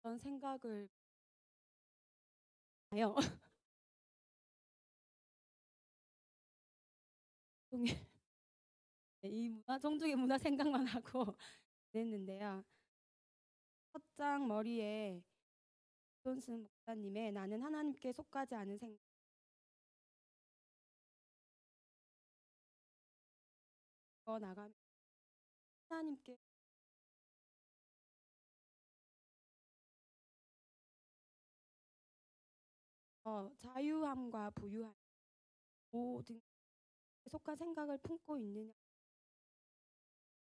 어떤 생각을 해요. 종이 이 문화 종족의 문화 생각만 하고 그랬는데요. 첫장 머리에 존슨 목사님의 나는 하나님께 속하지 않은 생각 나가면 하나님께 자유함과 부유함 모든 속한 생각을 품고 있느냐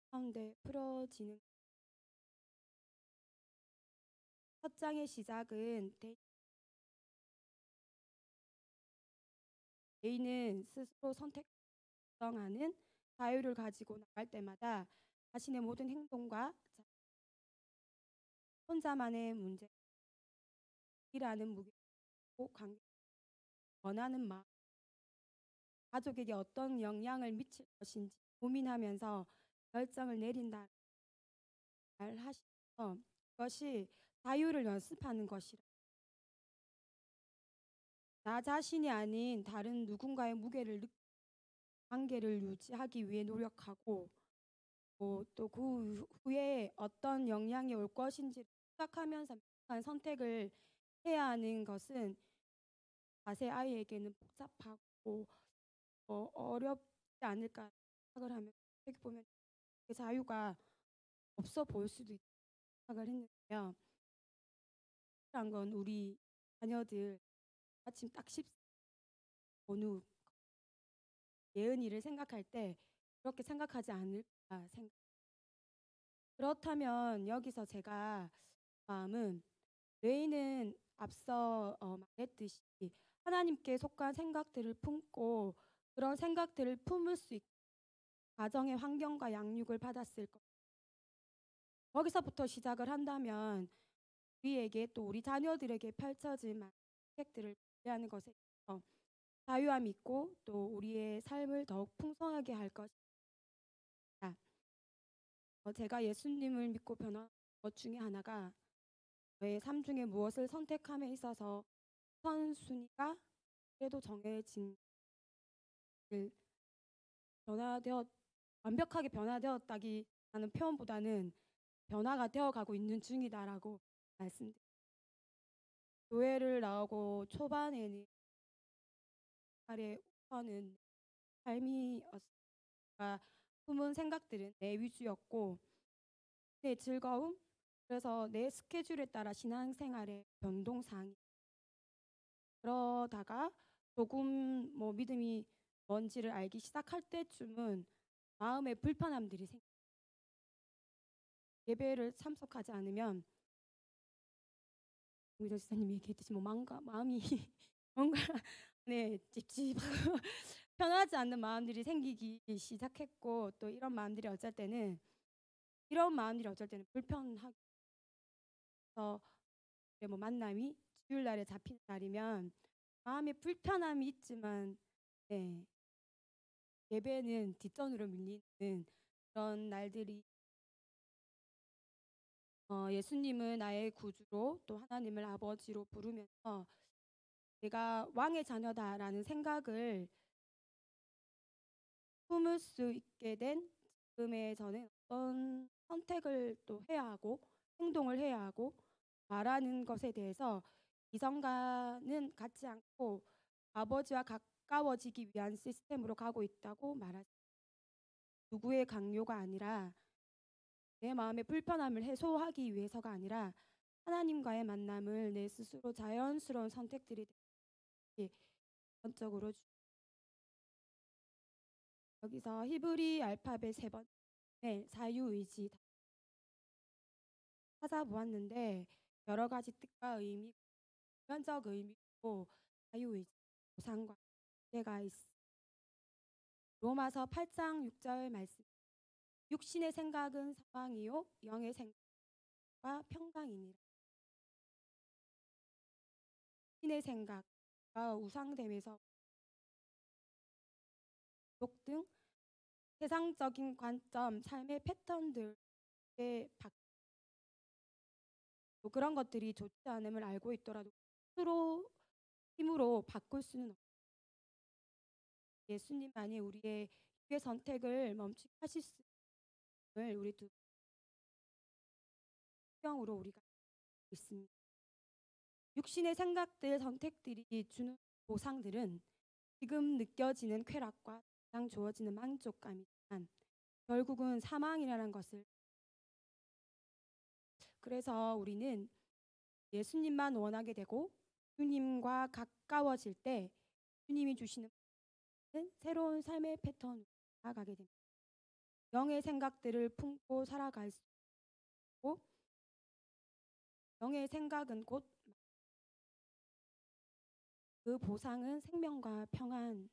가운데 풀어지는 첫 장의 시작은 개인은 스스로 선택정하는 자유를 가지고 나갈 때마다 자신의 모든 행동과 혼자만의 문제라는 무게고 관계 원하는 마음 가족에게 어떤 영향을 미칠 것인지 고민하면서 결정을 내린다 말하시면서 그것이 자유를 연습하는 것이라 나 자신이 아닌 다른 누군가의 무게를 관계를 유지하기 위해 노력하고 또 그 후에 어떤 영향이 올 것인지 생각하면서 한 선택을 해야 하는 것은 자세 아이에게는 복잡하고 어렵지 않을까 생각을 하면 어떻게 보면 그 자유가 없어 보일 수도 있다고 생각을 했는데요. 그런 건 우리 자녀들 마침 딱 어느 예은이를 생각할 때 그렇게 생각하지 않을까 생각. 그렇다면 여기서 제가 마음은 뇌인은 앞서 말했듯이 하나님께 속한 생각들을 품고 그런 생각들을 품을 수 있고 가정의 환경과 양육을 받았을 것. 거기서부터 시작을 한다면 우리에게 또 우리 자녀들에게 펼쳐진 혜택들을 기대하는 것에 있어서 자유함이 있고 또 우리의 삶을 더욱 풍성하게 할 것이다. 제가 예수님을 믿고 변한 것 중에 하나가 저의 삶 중에 무엇을 선택함에 있어서 선순위가 그래도 정해진 변화되었 완벽하게 변화되었다기라는 표현보다는 변화가 되어가고 있는 중이다라고 말씀드립니다. 교회를 나오고 초반에는 말에 우선은 삶이었으니까 품은 생각들은 내 위주였고 내 즐거움 그래서 내 스케줄에 따라 신앙생활의 변동사항 그러다가 조금 믿음이 뭔지를 알기 시작할 때쯤은 마음에 불편함들이 예배를 참석하지 않으면 우리 지사님이 얘기했듯이 마음이 뭔가 네 찝찝하고 편하지 않는 마음들이 생기기 시작했고 또 이런 마음들이 어쩔 때는 불편하게 해서 만남이 주일날에 잡힌 날이면 마음에 불편함이 있지만 네, 예배는 뒷전으로 밀리는 그런 날들이 예수님은 나의 구주로 또 하나님을 아버지로 부르면서 내가 왕의 자녀다라는 생각을 품을 수 있게 된 지금의 저는 어떤 선택을 또 해야 하고 행동을 해야 하고 말하는 것에 대해서 이성과는 같지 않고 아버지와 가까워지기 위한 시스템으로 가고 있다고 말할 수 누구의 강요가 아니라 내 마음의 불편함을 해소하기 위해서가 아니라 하나님과의 만남을 내 스스로 자연스러운 선택들이 되게 기본적으로 여기서 히브리 알파벳 세 번째 자유의지 찾아보았는데 여러 가지 뜻과 의미, 보편적 의미고 자유의지, 보상과 제가 로마서 8장 6절 말씀. 육신의 생각은 사망이요 영의 생각과 평강이니라. 신의 생각과 우상됨에서 욕등 세상적인 관점, 삶의 패턴들에 그런 것들이 좋지 않음을 알고 있더라도 스스로 힘으로 바꿀 수는 예수님만이 우리의 선택을 멈추게 하실 수 있음을 우리 두 성경으로 우리가 알고 있습니다. 육신의 생각들, 선택들이 주는 보상들은 지금 느껴지는 쾌락과 당장 주어지는 만족감이지만 결국은 사망이라는 것을, 그래서 우리는 예수님만 원하게 되고 주님과 가까워질 때 주님이 주시는 새로운 삶의 패턴으로 나아가게 됩니다. 영의 생각들을 품고 살아갈 수 있고, 영의 생각은 곧 그 보상은 생명과 평안.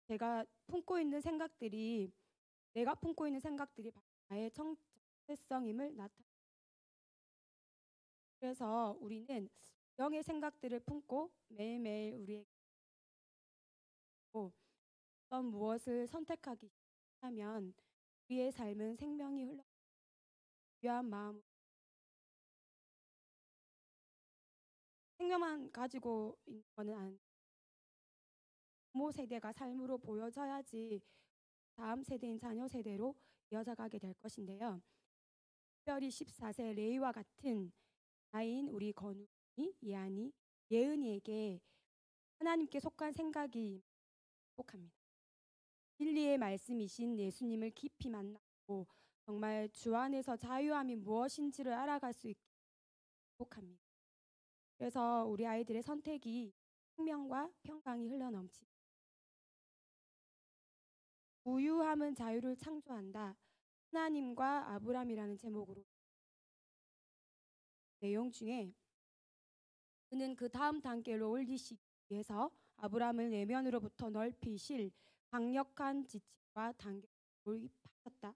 제가 품고 있는 생각들이 내가 품고 있는 생각들이 나의 정체성임을 나타. 그래서 우리는 영의 생각들을 품고 매일매일 우리에게 어떤 무엇을 선택하기 시작하면 우리의 삶은 생명이 흘러 귀한 마음, 생명만 가지고 있는 것은 부모 세대가 삶으로 보여져야지 다음 세대인 자녀 세대로 이어져가게 될 것인데요. 특별히 14세 레이와 같은 아이인 우리 건우이, 예안이, 예은이에게 하나님께 속한 생각이 행복합니다. 진리의 말씀이신 예수님을 깊이 만나고 정말 주 안에서 자유함이 무엇인지를 알아갈 수 있게 행복합니다. 그래서 우리 아이들의 선택이 생명과 평강이 흘러넘치. 부유함은 자유를 창조한다. 하나님과 아브람이라는 제목으로 내용 중에 그는 그 다음 단계로 올리시기 위해서 아브람을 내면으로부터 넓히실 강력한 지침과 단계를 도입하셨다.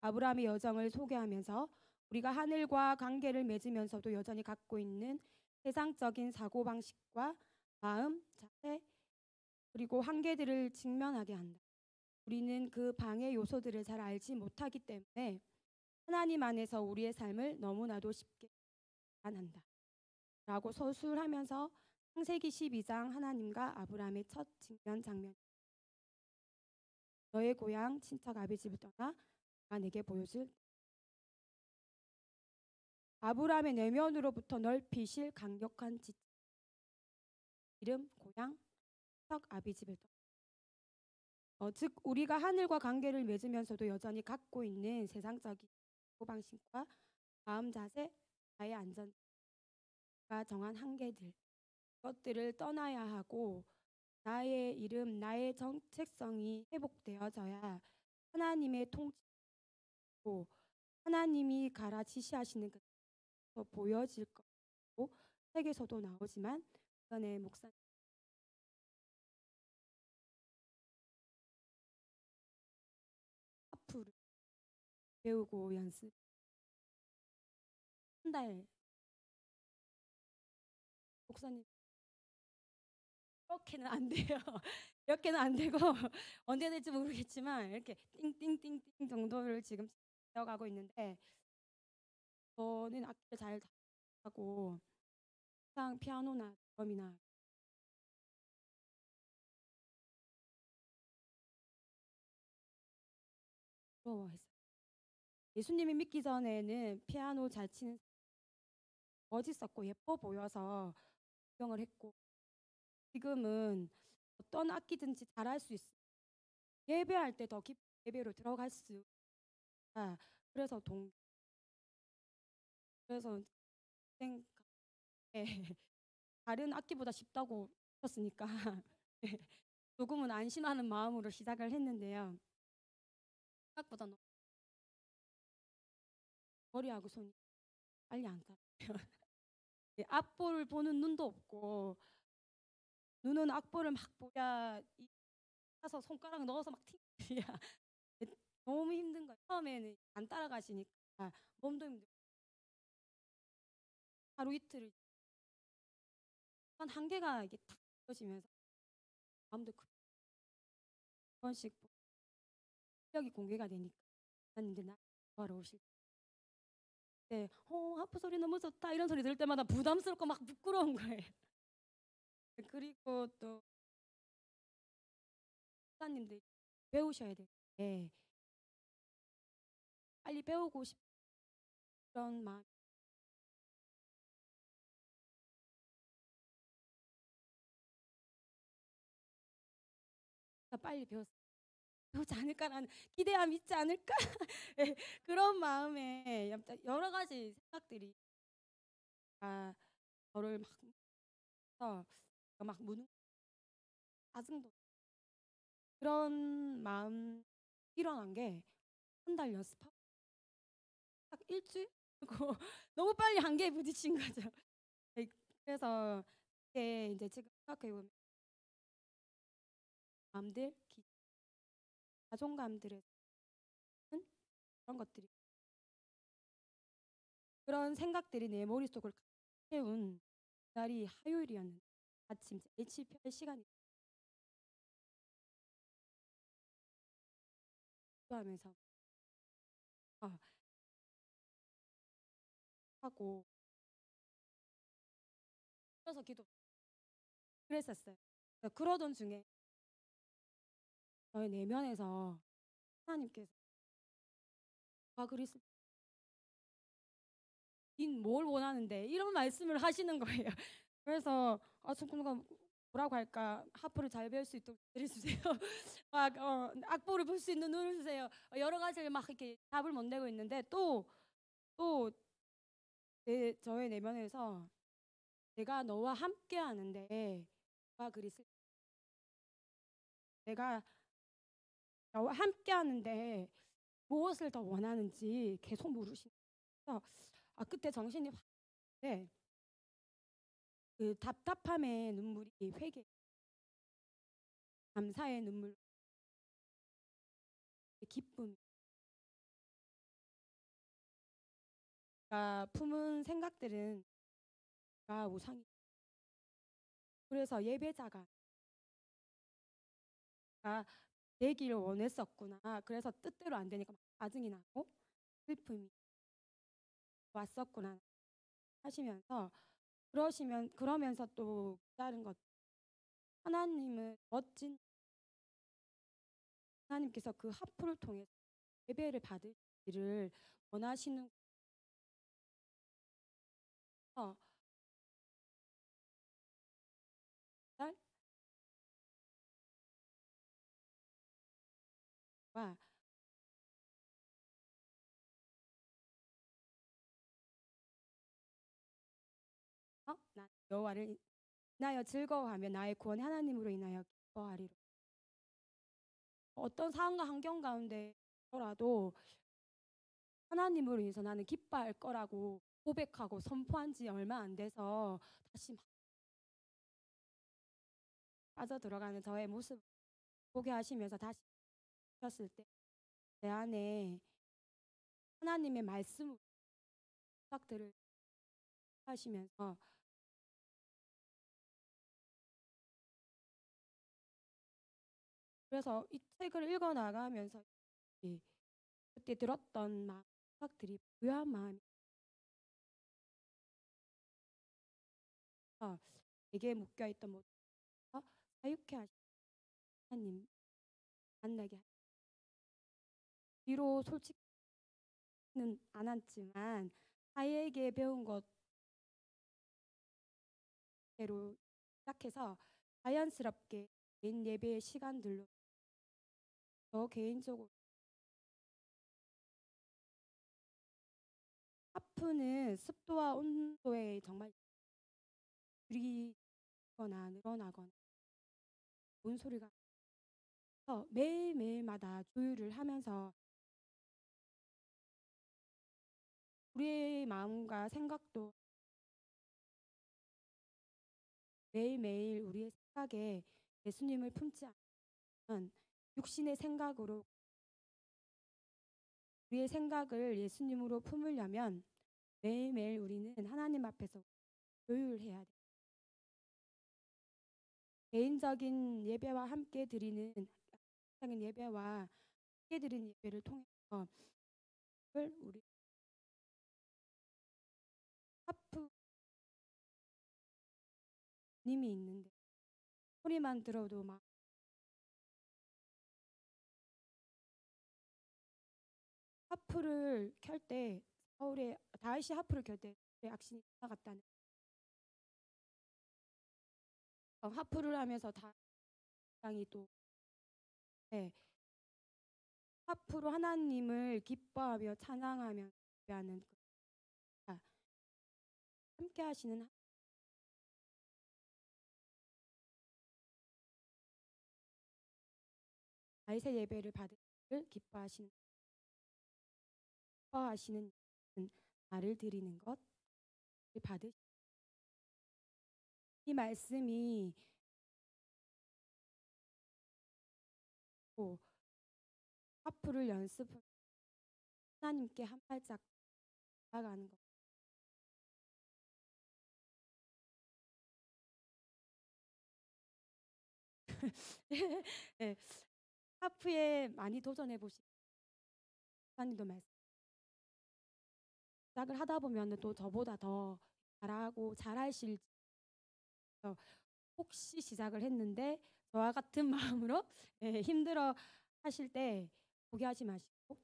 아브람의 여정을 소개하면서 우리가 하늘과 관계를 맺으면서도 여전히 갖고 있는 세상적인 사고방식과 마음, 자세, 그리고 한계들을 직면하게 한다. 우리는 그 방해 요소들을 잘 알지 못하기 때문에 하나님 안에서 우리의 삶을 너무나도 쉽게 한다. 라고 서술하면서 창세기 12장 하나님과 아브라함의 첫 직면 장면. 너의 고향 친척 아비 집을 떠나 내가 내게 보여줄 아브라함의 내면으로부터 넓히실 강력한 지침. 이름 고향 친척 아비 집을 떠나. 즉 우리가 하늘과 관계를 맺으면서도 여전히 갖고 있는 세상적인 방식과 마음 자세, 나의 안전과 정한 한계들, 그것들을 떠나야 하고 나의 이름, 나의 정체성이 회복되어져야 하나님의 통치고 하나님이 가라 지시하시는 그 보여질 거고, 책에서도 나오지만 전에 목사님 하프를 배우고 연습 한 달. 목사님 이렇게는 안 돼요. 이렇게는 안 되고 언제 될지 모르겠지만 이렇게 띵띵띵띵 정도를 지금 배워가고 있는데, 저는 악기를 잘 하고 항상 피아노나 드럼이나 부러워했어요. 예수님이 믿기 전에는 피아노 잘 치는 멋있었고 예뻐 보여서 구경을 했고, 지금은 어떤 악기든지 잘할 수 있어요. 예배할 때 더 깊은 예배로 들어갈 수 있다. 그래서 그래서 생각에 다른 악기보다 쉽다고 하셨으니까 조금은 안심하는 마음으로 시작을 했는데요. 생각보다 너무 머리하고 손이 빨리 안 가요. 악보를 보는 눈도 없고, 눈은 악보를 막 보야 타서 손가락 넣어서 막 튕겨야 너무 힘든 거예요. 처음에는 안 따라가시니까 몸도 힘들고 하루 이틀을 한 한계가 이게 탁 떨어지면서 마음도 한 번씩 실력이 공개가 되니까 하는데 구하러 오실 때 "하프 소리 너무 좋다." 이런 소리 들을 때마다 부담스럽고 막 부끄러운 거예요. 그리고 또 목사님들이 배우셔야 되는데 빨리 배우고 싶은 그런 마음이 빨리 배우지 않을까라는 기대함이 있지 않을까? 예. 그런 마음에 여러 가지 생각들이 저를 막 해서 막 무능 짜증도 그런 마음 일어난 게 한 달 연습하고 딱 일 주일? 그거 너무 빨리 한계에 부딪힌 거죠. 네. 그래서 이게 인제 지금 생각해 보면 마음들, 자존감들에서는 그런 것들이 그런 생각들이 내 머릿속을 가득 채운 날이 화요일이었는데 아침 HP할 시간이 기도하면서 아 하고 그래서 그랬었어요. 그러던 중에 저의 내면에서 하나님께서 "누가 그랬을 닌 뭘 원하는데?" 이런 말씀을 하시는 거예요. 그래서 조금 뭐라고 할까? "하프를 잘 배울 수 있도록 기회를 주세요." 막 악보를 볼 수 있는 눈을 주세요. 여러 가지를 막 이렇게 답을 못 내고 있는데 또 저의 내면에서 "내가 너와 함께 하는데 누가 그리 내가 너와 함께 하는데 무엇을 더 원하는지 계속 물으시면서 그때 정신이 확 네. 그 답답함의 눈물이 회개 감사의 눈물 기쁨 품은 생각들은 우상이 그래서 예배자가 아 되기를 원했었구나. 그래서 뜻대로 안 되니까 막 짜증이 나고 슬픔이 왔었구나 하시면서 그러면서 또 다른 것 하나님은 멋진 하나님께서 그 하프를 통해서 예배를 받으시기를 원하시는 거 와 나 여호와를 인하여 즐거워하며 나의 구원 하나님으로 인하여 기뻐하리로. 어떤 상황과 환경 가운데 더라도 하나님으로 인해서 나는 기뻐할 거라고 고백하고 선포한 지 얼마 안 돼서 다시 막 빠져들어가는 저의 모습 보게 하시면서 다시 보셨을 때 내 안에 하나님의 말씀 생각들을 하시면서 그래서 이 책을 읽어 나가면서 이 그때 들었던 생각들이 부유한 마음이 내게 묶여 있던 모든 사육해 하신 하나님 만나게 비록 솔직히는 않았지만 아이에게 배운 것대로 시작해서 자연스럽게 개인 예배의 시간들로 저 개인적으로 하프는 습도와 온도에 정말 줄이거나 늘어나거나 뭔 소리가 매일매일마다 조율을 하면서 우리의 마음과 생각도 매일매일 우리의 생각에 예수님을 품지 않으면 육신의 생각으로 우리의 생각을 예수님으로 품으려면 매일매일 우리는 하나님 앞에서 조율해야 돼요. 개인적인 예배와 함께 드리는 개인적인 예배와 함께 드리는 예배를 통해서 주님이 있는데 소리만 들어도 막 하프를 켤 때 서울에 다윗이 하프를 켤 때 악신이 나갔다는 하프를 하면서 다 당이 또 네, 하프로 하나님을 기뻐하며 찬양하며 예배하는 아, 함께 하시는 다윗의 예배를 받을 기뻐하시는 말을 드리는 것을 받으시고 이 말씀이 하프를 연습 하나님께 한 발짝 나아가는 것. 네, 하프에 많이 도전해 보시. 하나님도 말씀. 시작을 하다 보면 또 저보다 더 잘하고 잘하실. 혹시 시작을 했는데 저와 같은 마음으로 힘들어 하실 때 포기하지 마시고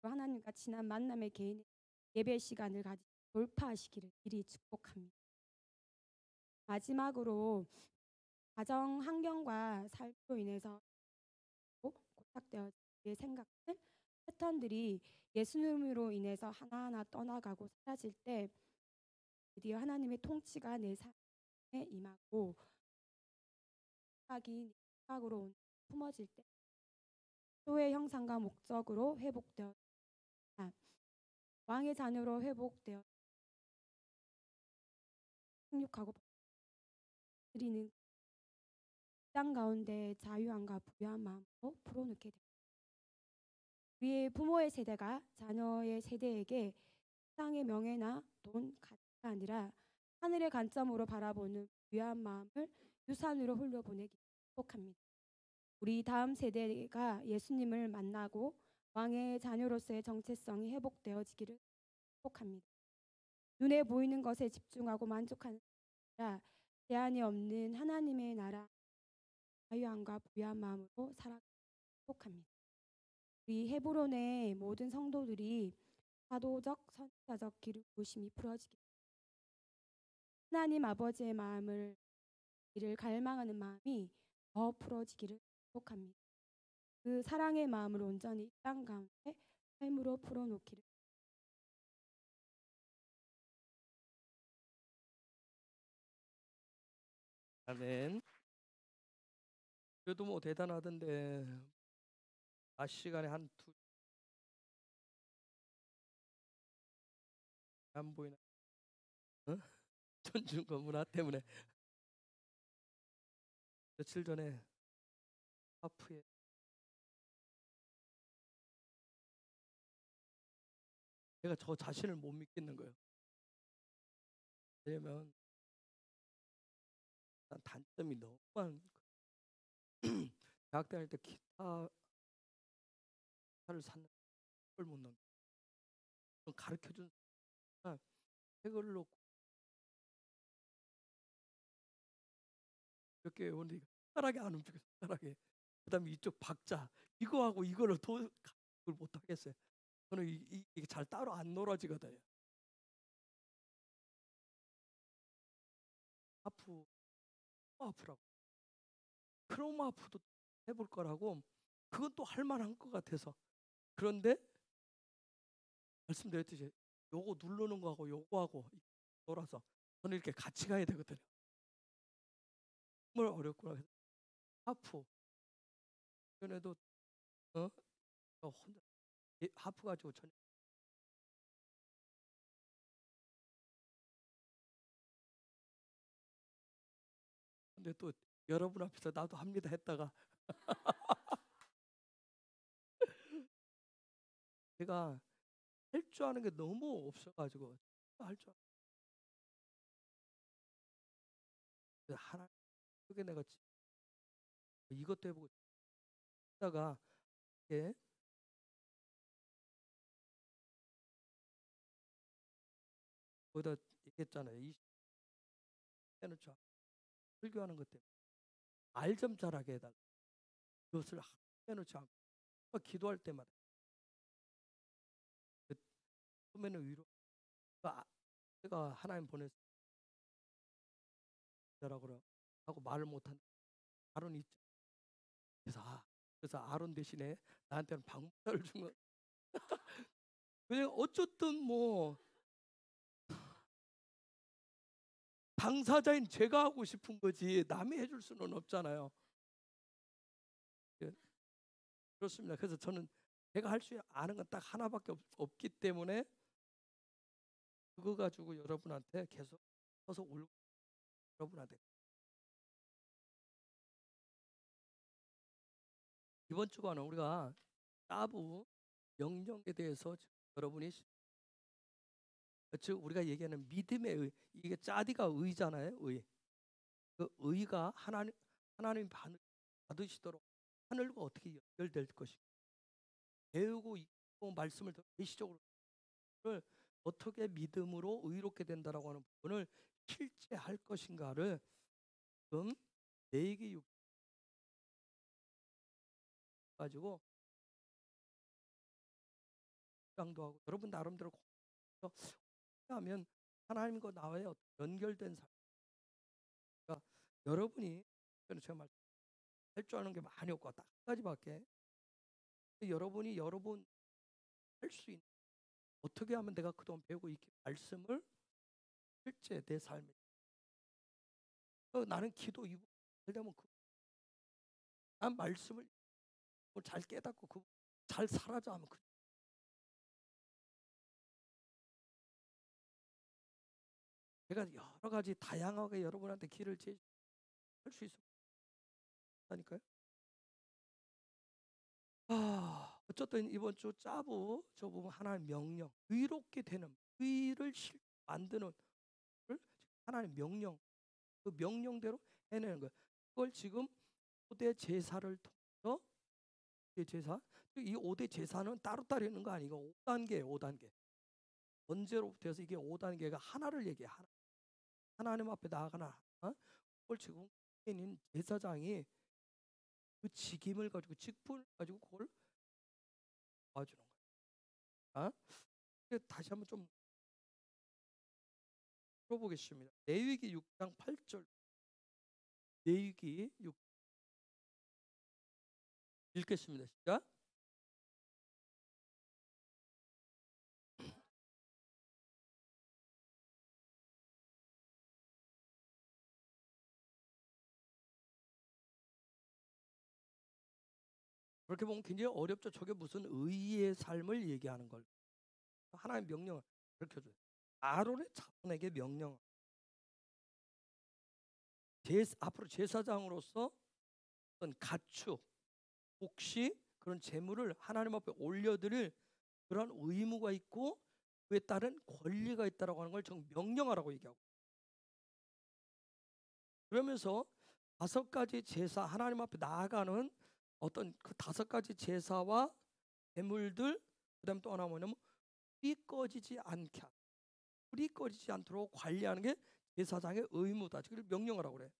하나님과 친한 만남의 개인 예배 시간을 가지 돌파하시기를 미리 축복합니다. 마지막으로 가정 환경과 삶으로 인해서 고착되어진 생각들, 패턴들이 예수님으로 인해서 하나하나 떠나가고 사라질 때 드디어 하나님의 통치가 내 삶에 임하고 생각으로 품어질 때 또의 형상과 목적으로 회복되어 왕의 자녀로 회복되어 생육하고 드리는 땅 가운데 자유함과 부유한 마음으로 풀어놓게 됩니다. 우리의 부모의 세대가 자녀의 세대에게 세상의 명예나 돈, 가치가 아니라 하늘의 관점으로 바라보는 부유한 마음을 유산으로 흘려보내기 축복합니다. 우리 다음 세대가 예수님을 만나고 왕의 자녀로서의 정체성이 회복되어지기를 축복합니다. 눈에 보이는 것에 집중하고 만족하는 아니라 제한이 없는 하나님의 나라 자유함과 부유한 마음으로 살아가기 축복합니다. 우리 헤브론의 모든 성도들이 사도적 선지자적 기름 부으심이 풀어지기 하나님 아버지의 마음을 이를 갈망하는 마음이 더 풀어지기를 축복합니다. 그 사랑의 마음을 온전히 이 땅 가운데 삶으로 풀어놓기를. 아멘. 그래도 뭐 대단하던데 낮 시간에 안 보이나? 어? 전중과 문화 때문에 며칠 전에 하프에 제가 저 자신을 못 믿겠는 거예요. 왜냐면 난 단점이 너무 많은 대학 다닐 때 기타를 샀는데 걸 못 넘겨. 가르쳐준 사람 책을 놓고 몇 개 외웠는데 손가락이 안 움직여. 손가락이. 그다음에 이쪽 박자 이거하고 이거를 그걸 못 하겠어요. 저는 이게 잘 따로 안 놀아지거든요. 아프라고 크로마프도 해볼 거라고 그건 또 할 만한 것 같아서. 그런데 말씀드렸듯이 요거 누르는 거하고 요거하고 놀아서 저는 이렇게 같이 가야 되거든요. 정말 어렵구나. 하프 전에도 저 혼자 하프 가지고 전 근데 또 여러분 앞에서 나도 합니다 했다가 제가 할 줄 아는 게 너무 없어가지고 할줄 하나 그게 내가 이것도 해보고 하다가 예 거기다 얘기했잖아요. 20대는 줄 설교하는 것 때문에 말 좀 잘하게 해달라. 그것을 빼놓지 않고 기도할 때마다 그 처음에는 위로 제가 하나님 보냈다라고 그러 하고 말을 못한 아론이 있죠. 그래서 아론 대신에 나한테는 방문자를 준 거. 그냥 어쨌든 뭐 당사자인 제가 하고 싶은 거지 남이 해줄 수는 없잖아요. 예, 그렇습니다. 그래서 저는 제가 할 수 아는 건 딱 하나밖에 없기 때문에 그거 가지고 여러분한테 계속 서서 울고 여러분한테 이번 주간은 우리가 따부 명령에 대해서 여러분이 즉 우리가 얘기하는 믿음의 의, 이게 짜디가 의잖아요. 의. 그 의가 하나님 받으시도록 하늘과 어떻게 연결될 것인가, 배우고 있고 말씀을 더 계시적으로 어떻게 믿음으로 의롭게 된다라고 하는 부분을 실제할 것인가를 지금 내기 육 가지고 강도 하고 여러분 나름대로 하면 하나님과 나와의 연결된 삶. 그러니까 여러분이 저는 제가 할 줄 아는 게 많이 없고 딱 한 가지밖에. 여러분이 여러분 할 수 있는 어떻게 하면 내가 그동안 배우고 있기 말씀을 실제 내 삶에 나는 기도 이부 되면 난 말씀을 잘 깨닫고 잘 살아자 하면 제가 여러 가지 다양하게 여러분한테 길을 제시할 수 있다니까요. 어쨌든 이번 주 짜부 저 부분 하나님 명령, 의롭게 되는 의를 만드는 하나님 명령, 그 명령대로 해내는 거예요. 그걸 지금 5대 제사를 통해서 제사, 이 5대 제사는 따로따로 있는 거 아니고 5단계예요. 5단계. 언제로부터 해서 이게 5단계가 하나를 얘기해. 하나님 앞에 나아가나. 그걸 지금 있는 제사장이 그 직임을 가지고 직분을 가지고 그걸 도와주는 거예요. 다시 한번 좀 풀어보겠습니다. 레위기 6장 8절. 레위기 6 읽겠습니다. 시작. 그렇게 보면 굉장히 어렵죠. 저게 무슨 의의 삶을 얘기하는 걸. 하나님 명령을 가르쳐줘요. 아론의 자손에게 명령. 앞으로 제사장으로서 어떤 가축, 혹시 그런 재물을 하나님 앞에 올려드릴 그런 의무가 있고 그에 따른 권리가 있다라고 하는 걸 정 명령하라고 얘기하고. 그러면서 5가지 제사 하나님 앞에 나아가는 어떤 그 5가지 제사와 재물들, 그다음 또 하나 뭐냐면 불이 꺼지지 않도록 관리하는 게 제사장의 의무다. 그걸 명령하라고 그래.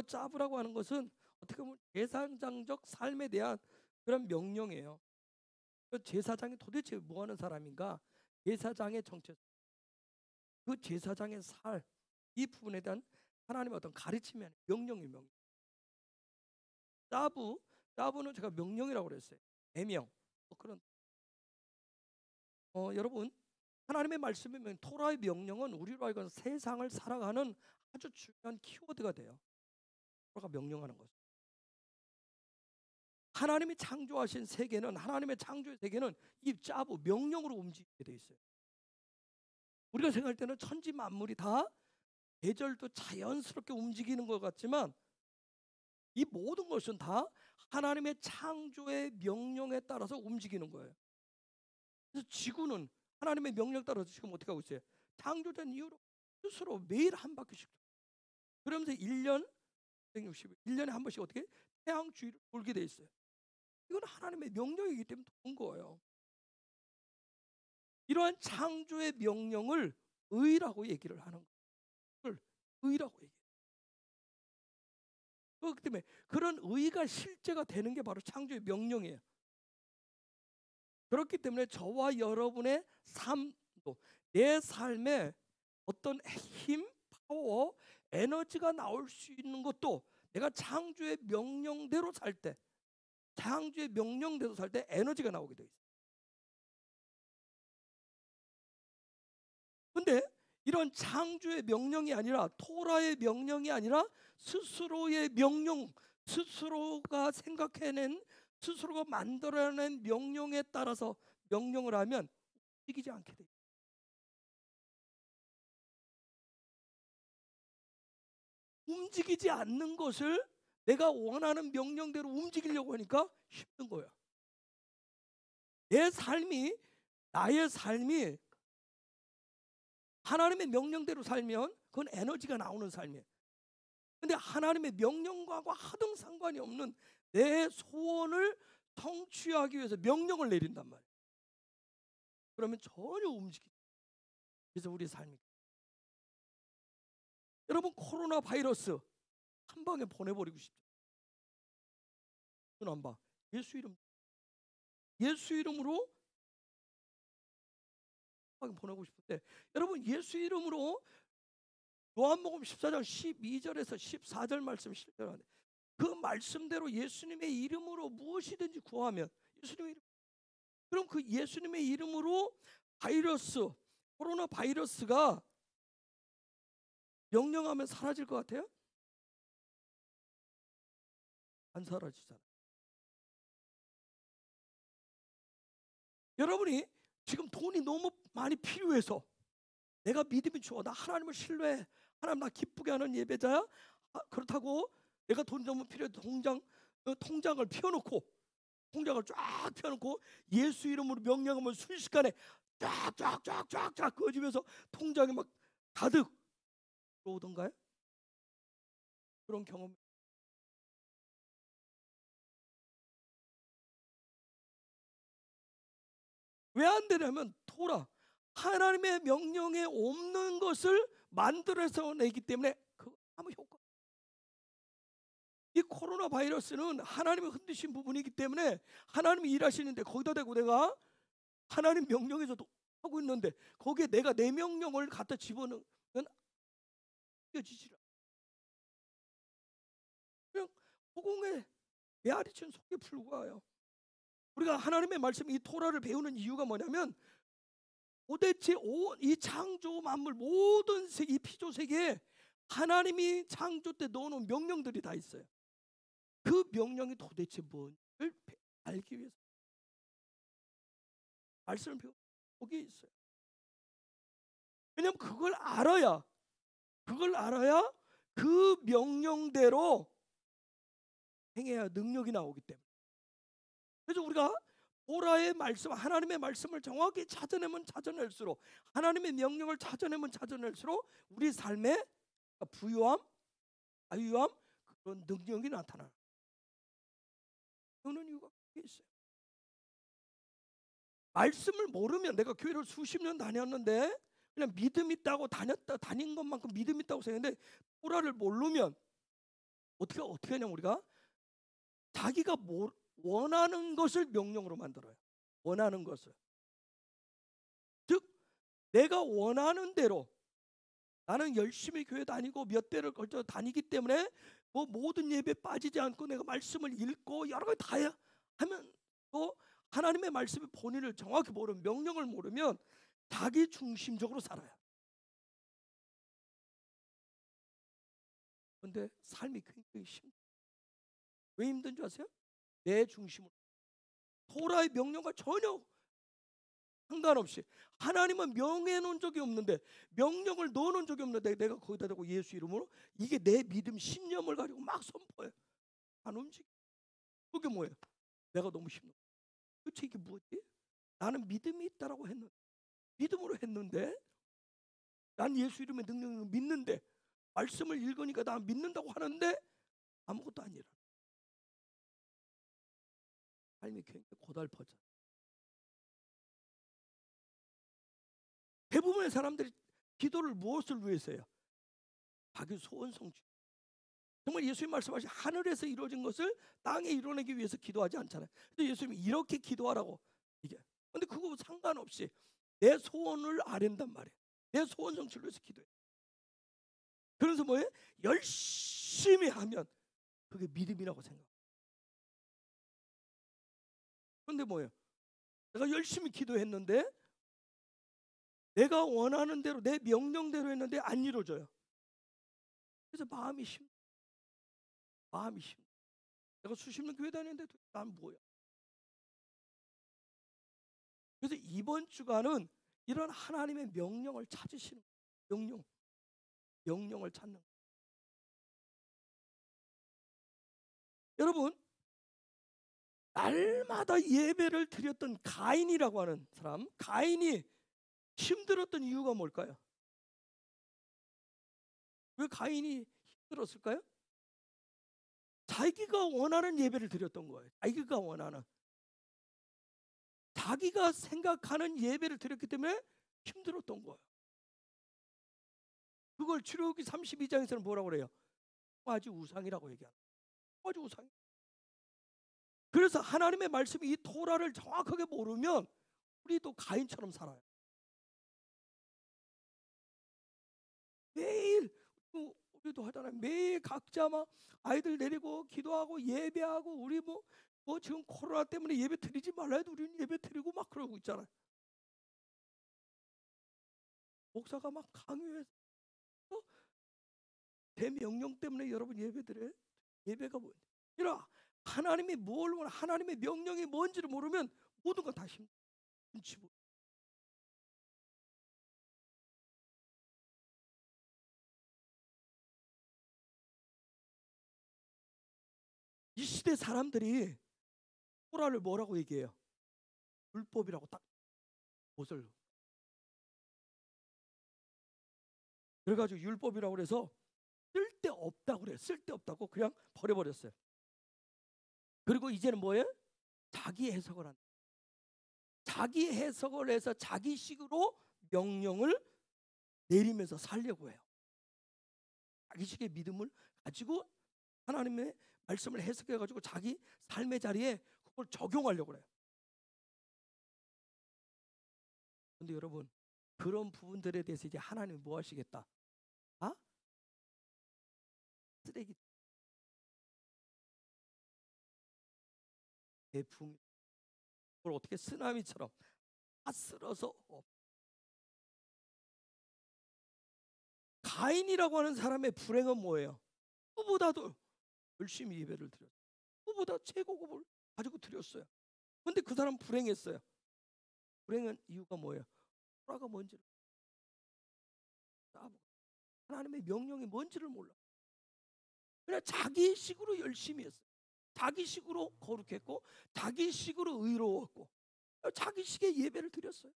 짜부라고 하는 것은 어떻게 보면 제사장적 삶에 대한 그런 명령이에요. 제사장이 도대체 뭐 하는 사람인가? 제사장의 정체, 그 제사장의 살, 이 부분에 대한 하나님의 어떤 가르침이 아니라 명령이 짜부는 제가 명령이라고 그랬어요. 애명. 그런 여러분 하나님의 말씀이면 토라의 명령은 우리로 하여금 세상을 살아가는 아주 중요한 키워드가 돼요. 토라가 명령하는 것. 하나님이 창조하신 세계는 하나님의 창조의 세계는 이 짜부 명령으로 움직이게 돼 있어요. 우리가 생각할 때는 천지 만물이 다 계절도 자연스럽게 움직이는 것 같지만 이 모든 것은 다 하나님의 창조의 명령에 따라서 움직이는 거예요. 그래서 지구는 하나님의 명령 따라서 지금 어떻게 하고 있어요? 창조된 이후로 스스로 매일 한 바퀴씩 그러면서 1년에 한 번씩 어떻게 태양 주위를 돌게 돼 있어요. 이건 하나님의 명령이기 때문에 도는 거예요. 이러한 창조의 명령을 의라고 얘기를 하는 거예요. 의라고 얘기해요. 그렇기 때문에 그런 의가 실제가 되는 게 바로 창조의 명령이에요. 그렇기 때문에 저와 여러분의 삶도, 내 삶에 어떤 힘, 파워, 에너지가 나올 수 있는 것도 내가 창조의 명령대로 살 때, 창조의 명령대로 살 때 에너지가 나오게 돼 있어요. 근데 이런 창조의 명령이 아니라, 토라의 명령이 아니라 스스로의 명령, 스스로가 생각해낸, 스스로가 만들어낸 명령에 따라서 명령을 하면 움직이지 않게 돼요. 움직이지 않는 것을 내가 원하는 명령대로 움직이려고 하니까 힘든 거야. 내 삶이, 나의 삶이 하나님의 명령대로 살면 그건 에너지가 나오는 삶이에요. 근데 하나님의 명령과 하등 상관이 없는 내 소원을 성취하기 위해서 명령을 내린단 말이에요. 그러면 전혀 움직이지. 그래서 우리 삶이, 여러분, 코로나 바이러스 한 방에 보내버리고 싶죠. 눈 안 봐. 예수 이름, 예수 이름으로 한 방에 보내고 싶은데, 여러분, 예수 이름으로 요한복음 14장 12절에서 14절 말씀 실제로 그 말씀대로 예수님의 이름으로 무엇이든지 구하면, 예수님의 이름, 그럼 그 예수님의 이름으로 바이러스, 코로나 바이러스가 명령하면 사라질 것 같아요? 안 사라지잖아요. 여러분이 지금 돈이 너무 많이 필요해서, 내가 믿음이 좋아, 나 하나님을 신뢰해, 하나님 나 기쁘게 하는 예배자야, 그렇다고 내가 돈이 너무 필요해 통장을 펴놓고, 통장을 쫙 펴놓고 예수 이름으로 명령하면 순식간에 쫙쫙쫙쫙쫙 그어지면서 통장이 막 가득 들어오던가요? 그런 경험. 왜 안 되냐면, 토라, 하나님의 명령에 없는 것을 만들어서 내기 때문에 그 아무 효과. 이 코로나 바이러스는 하나님의 흔드신 부분이기 때문에 하나님이 일하시는데, 거기다 대고 내가 하나님 명령에서도 하고 있는데 거기에 내가 내 명령을 갖다 집어넣으면 이겨지질 않아. 그냥 허공에 메아리친 속에 불과해요. 우리가 하나님의 말씀, 이 토라를 배우는 이유가 뭐냐면, 도대체 이 창조 만물 모든 세계, 이 피조 세계에 하나님이 창조 때 넣어놓은 명령들이 다 있어요. 그 명령이 도대체 뭔지를 알기 위해서 말씀을 배우고 거기에 있어요. 왜냐하면 그걸 알아야 그 명령대로 행해야 능력이 나오기 때문에. 그래서 우리가 보라의 말씀, 하나님의 말씀을 정확히 찾아내면 찾아낼수록, 하나님의 명령을 찾아내면 찾아낼수록 우리 삶에 부유함, 자유함, 그런 능력이 나타나요. 그런 이유가 있어요. 말씀을 모르면, 내가 교회를 수십 년 다녔는데 그냥 믿음 있다고 다닌 것만큼 믿음 있다고 생각했는데, 보라를 모르면 어떻게 하냐면, 우리가 자기가 원하는 것을 명령으로 만들어요. 원하는 것을. 즉 내가 원하는 대로, 나는 열심히 교회 다니고 몇 대를 걸쳐 다니기 때문에 뭐 모든 예배 빠지지 않고 내가 말씀을 읽고 여러 가지 다 하면, 또 하나님의 말씀의 본의를 정확히 모르면, 명령을 모르면 자기 중심적으로 살아요. 그런데 삶이 굉장히 왜 힘든 줄 아세요? 내 중심으로, 토라의 명령과 전혀 상관없이, 하나님은 명해 놓은 적이 없는데, 명령을 넣어 놓은 적이 없는데 내가 거기다 대고 예수 이름으로, 이게 내 믿음 신념을 가지고 막 선포해. 안 움직여. 그게 뭐예요? 내가 너무 힘들어. 그치, 이게 뭐지? 나는 믿음이 있다라고 했는데, 믿음으로 했는데, 난 예수 이름의 능력을 믿는데, 말씀을 읽으니까 나 믿는다고 하는데 아무것도 아니라 삶이 굉장히 고달퍼져. 대부분의 사람들이 기도를 무엇을 위해서 해요? 자기 소원 성취. 정말 예수님 말씀하신 하늘에서 이루어진 것을 땅에 이루어내기 위해서 기도하지 않잖아요. 근데 예수님이 이렇게 기도하라고 이게. 근데 그거 상관없이 내 소원을 아랜단 말이에요. 내 소원 성취를 위해서 기도해. 그래서 뭐예요? 열심히 하면 그게 믿음이라고 생각해요. 근데 뭐예요? 내가 열심히 기도했는데 내가 원하는 대로 내 명령대로 했는데 안 이루어져요. 그래서 마음이 힘. 내가 수십 년 교회 다녔는데 난 뭐야? 그래서 이번 주간은 이런 하나님의 명령을 찾으시는 거예요. 명령을 찾는 거예요. 여러분, 날마다 예배를 드렸던 가인이라고 하는 사람, 가인이 힘들었던 이유가 뭘까요? 왜 가인이 힘들었을까요? 자기가 원하는 예배를 드렸던 거예요. 자기가 생각하는 예배를 드렸기 때문에 힘들었던 거예요. 그걸 출애굽기 32장에서는 뭐라고 그래요? 송아지 우상이라고 얘기합니다. 송아지 우상. 그래서 하나님의 말씀이 이 토라를 정확하게 모르면 우리도 가인처럼 살아요. 매일 우리도 하잖아요. 매일 각자 막 아이들 내리고 기도하고 예배하고 우리 뭐 지금 코로나 때문에 예배 드리지 말라 해도 우리는 예배 드리고 막 그러고 있잖아요. 목사가 막 강요해서 대명령 때문에 여러분 예배가 뭐예요? 이라 하나님이 뭘 원하, 하나님의 명령이 뭔지를 모르면 모든 건 다 눈치 보여. 이 시대 사람들이 토라를 뭐라고 얘기해요? 율법이라고 딱 못을. 그래가지고 율법이라고 그래서 쓸데없다고 그래요. 쓸데없다고 그냥 버려버렸어요. 그리고 이제는 뭐예요? 자기 해석을 한다. 자기 해석을 해서 자기식으로 명령을 내리면서 살려고 해요. 자기식의 믿음을 가지고 하나님의 말씀을 해석해가지고 자기 삶의 자리에 그걸 적용하려고 해요. 근데 여러분, 그런 부분들에 대해서 이제 하나님이 뭐 하시겠다? 쓰레기 대풍 그걸 어떻게 쓰나미처럼 다 쓸어서 가인이라고 하는 사람의 불행은 뭐예요? 그보다도 열심히 예배를 드렸어요. 그보다 최고급을 가지고 드렸어요. 근데 그 사람 불행했어요. 불행한 이유가 뭐예요? 토라가 뭔지를 하나님의 명령이 뭔지를 몰라. 그냥 자기식으로 열심히 했어요. 자기식으로 거룩했고 자기식으로 의로웠고 자기식의 예배를 드렸어요.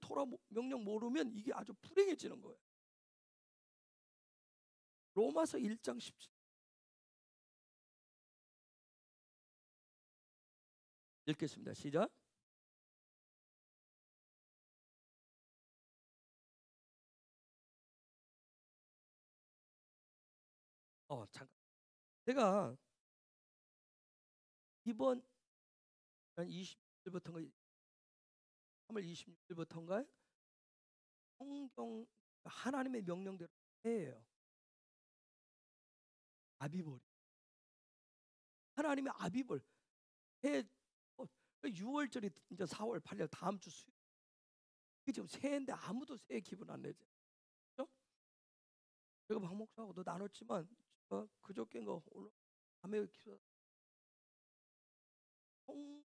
토라 명령 모르면 이게 아주 불행해지는 거예요. 로마서 1장 17 읽겠습니다. 시작. 잠깐. 제가 이번 한 20일부터인가 3월 26일부터인가요? 성경 하나님의 명령대로 해요. 아비벌. 하나님의 아비벌 해. 6월절이 이제 4월 8일 다음 주 수요일. 지금 새해인데 아무도 새해 기분 안 내죠. 그렇죠? 제가 박 목사하고도 나눴지만 그저께인가 오늘 밤에 기도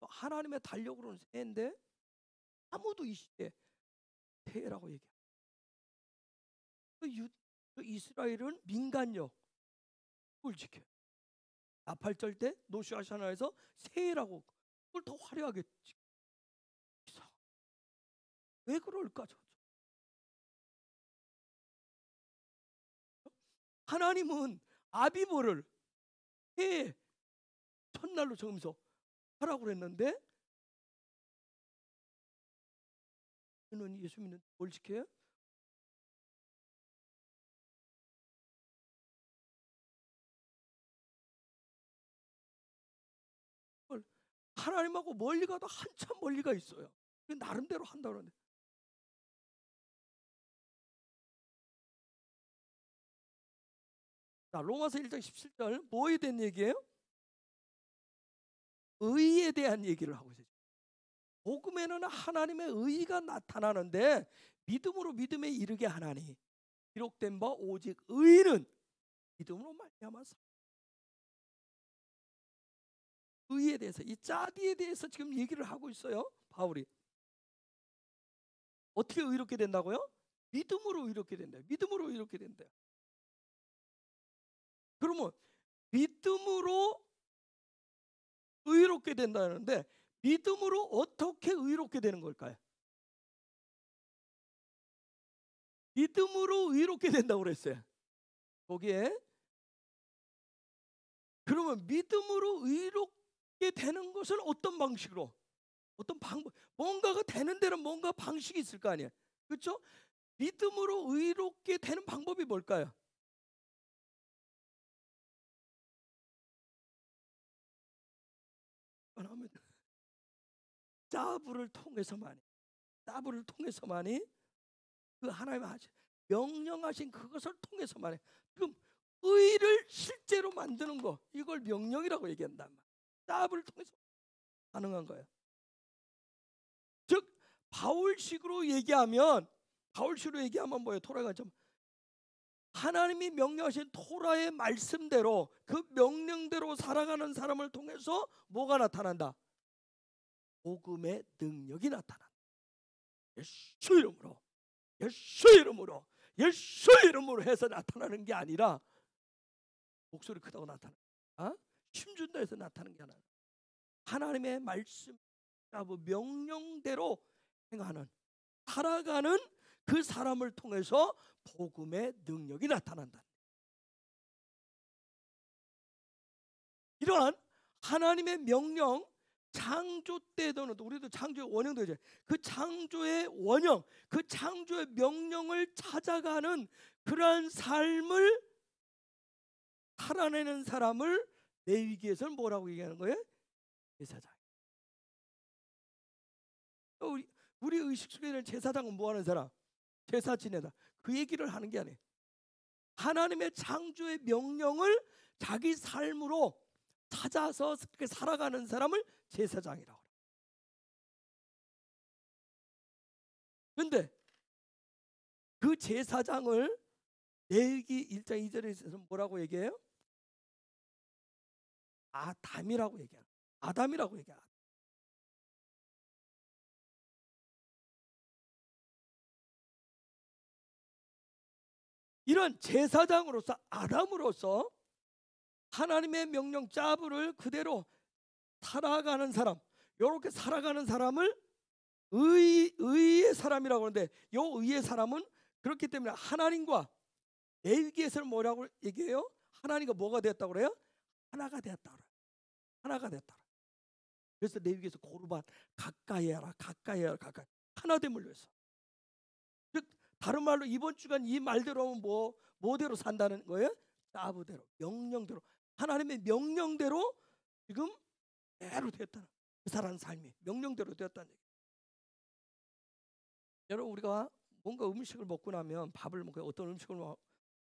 하나님의 달력으로는 새해인데 아무도 이 시대에 새해라고 얘기해요. 그 이스라엘은 민간력 그걸 지켜요. 나팔절 때 노시아샤나에서 새해라고 그걸 더 화려하게 지켜요. 왜 그럴까? 하나님은 아비보를 해 첫날로 정해서 하라고 그랬는데 저는 예수 믿는 뭘 지켜요? 하나님하고 멀리 가도 한참 멀리가 있어요. 나름대로 한다고 그러는데. 자, 로마서 1장 17절 뭐에 대한 얘기예요? 의에 대한 얘기를 하고 있어요. 복음에는 하나님의 의가 나타나는데 믿음으로 믿음에 이르게 하나니 기록된 바 오직 의는 믿음으로 말미암아. 의에 대해서, 이 짜디에 대해서 지금 얘기를 하고 있어요. 바울이 어떻게 의롭게 된다고요? 믿음으로 의롭게 된다. 믿음으로 의롭게 된다. 그러면 믿음으로 의롭게 된다는데 믿음으로 어떻게 의롭게 되는 걸까요? 믿음으로 의롭게 된다고 그랬어요. 거기에 그러면 믿음으로 의롭게 되는 것은 어떤 방식으로? 어떤 방법? 뭔가가 되는 데는 뭔가 방식이 있을 거 아니에요. 그렇죠? 믿음으로 의롭게 되는 방법이 뭘까요? 짜부를 통해서만이, 짜부를 통해서만이, 그 하나님 하신 명령하신 그것을 통해서만이, 지금 의를 실제로 만드는 거, 이걸 명령이라고 얘기한단 말이에요. 짜부를 통해서 가능한 거예요. 즉 바울식으로 얘기하면 뭐예요? 토라가 좀 하나님이 명령하신 토라의 말씀대로 그 명령대로 살아가는 사람을 통해서 뭐가 나타난다? 복음의 능력이 나타난다. 예수 이름으로, 예수 이름으로, 예수 이름으로 해서 나타나는 게 아니라 목소리 크다고 나타나는, 힘준다 해서 나타나는 게 아니라 하나님의 말씀, 명령대로 행하는, 살아가는 그 사람을 통해서 복음의 능력이 나타난다. 이러한 하나님의 명령, 창조 때도 우리도 창조의 원형도 이제 그 창조의 원형, 그 창조의 명령을 찾아가는 그러한 삶을 살아내는 사람을 레위기에서는 뭐라고 얘기하는 거예요? 제사장. 우리 의식 속에는 제사장은 뭐하는 사람? 제사 지내다. 그 얘기를 하는 게 아니에요. 하나님의 창조의 명령을 자기 삶으로 찾아서 살아가는 사람을 제사장이라고 해요. 그런데 그 제사장을 레위기 1장 2절에서 뭐라고 얘기해요? 아담이라고 얘기해요. 아담이라고 얘기해요. 이런 제사장으로서, 아담으로서 하나님의 명령 짜부를 그대로 살아가는 사람, 이렇게 살아가는 사람을 의의 사람이라고 하는데, 이 의의 사람은 그렇기 때문에 하나님과, 레위기에서는 뭐라고 얘기해요? 하나님과 뭐가 되었다고 그래요? 하나가 되었다고 그래요. 하나가 되었다. 그래서 레위기에서 고르반, 가까이 해라, 가까이 해라, 가까이, 하나됨을 위해서. 즉 다른 말로 이번 주간 이 말대로 하면 뭐대로 산다는 거예요? 짜부대로, 명령대로, 하나님의 명령대로 지금 대로 되었다는, 그 사람 삶이 명령대로 되었다는 얘기. 여러분, 우리가 뭔가 음식을 먹고 나면, 밥을 먹고 어떤 음식을 먹고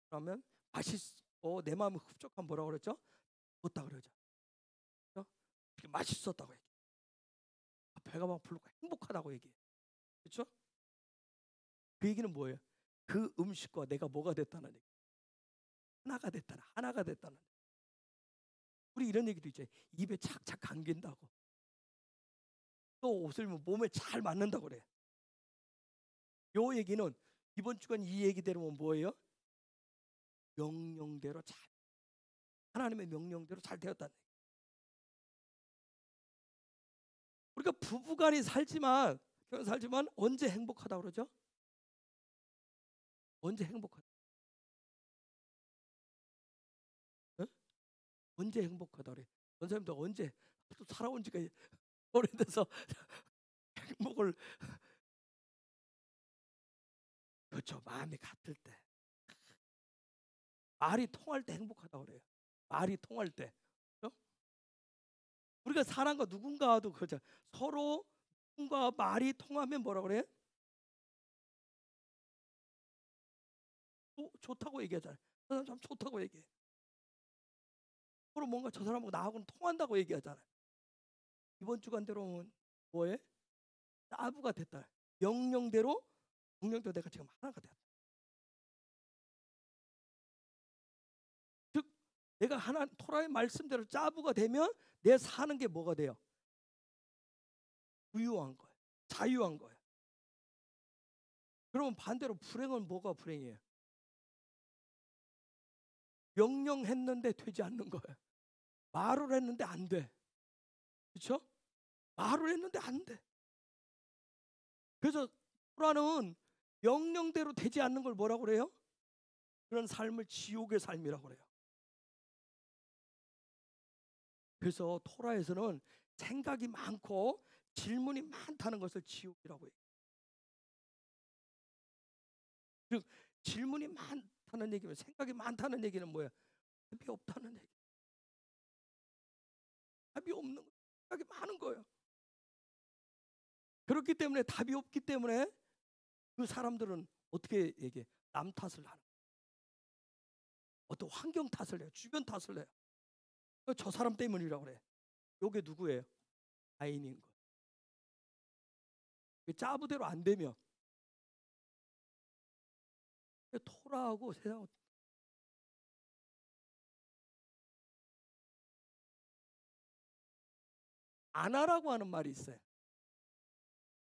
나면 맛있고 내 마음이 흡족한, 뭐라고 그랬죠? 먹었다 그러죠. 그렇죠? 맛있었다고 얘기해. 배가 막 부르고 행복하다고 얘기해. 그렇죠? 그 얘기는 뭐예요? 그 음식과 내가 뭐가 됐다는 얘기. 하나가 됐다는, 하나가 됐다는. 우리 이런 얘기도 있죠. 입에 착착 감긴다고. 또 옷을 몸에 잘 맞는다고 그래. 요 얘기는 이번 주간 이 얘기대로면 뭐예요? 명령대로 잘, 하나님의 명령대로 잘 되었다는 얘기. 우리가 부부간이 살지만 언제 행복하다고 그러죠? 언제 행복하다? 어? 언제 행복하다 그래? 원사님도 언제 또 살아온 지가 오래돼서 행복을, 그렇죠, 마음이 같을 때, 말이 통할 때 행복하다고 그래요. 말이 통할 때. 그렇죠? 우리가 사람과 누군가도 그러죠. 서로 누군가 말이 통하면 뭐라 그래? 좋다고 얘기하잖아요. 저 사람 참 좋다고 얘기해. 서로 뭔가 저 사람하고 나하고는 통한다고 얘기하잖아요. 이번 주간대로 뭐해? 아부가 됐다. 명령대로 내가 지금 하나가 됐다. 즉 내가 하나 토라의 말씀대로 짜부가 되면 내 사는 게 뭐가 돼요? 부유한 거예요. 자유한 거예요. 그러면 반대로 불행은 뭐가 불행이에요? 명령했는데 되지 않는 거예요. 말을 했는데 안 돼. 그렇죠? 말을 했는데 안 돼. 그래서 토라는 명령대로 되지 않는 걸 뭐라고 그래요? 그런 삶을 지옥의 삶이라고 그래요. 그래서 토라에서는 생각이 많고 질문이 많다는 것을 지옥이라고 해요. 즉 질문이 많다는 얘기면, 생각이 많다는 얘기는 뭐야? 답이 없다는 얘기. 답이 없는 거, 생각이 많은 거예요. 그렇기 때문에 답이 없기 때문에 그 사람들은 어떻게 얘기해? 남 탓을 하는 거예요. 어떤 환경 탓을 해요. 주변 탓을 해요. 저 사람 때문이라고 그래. 요게 누구예요? 아인인 거예요. 짜부대로 안 되면 토라하고 세상 아나라고 하는 말이 있어요.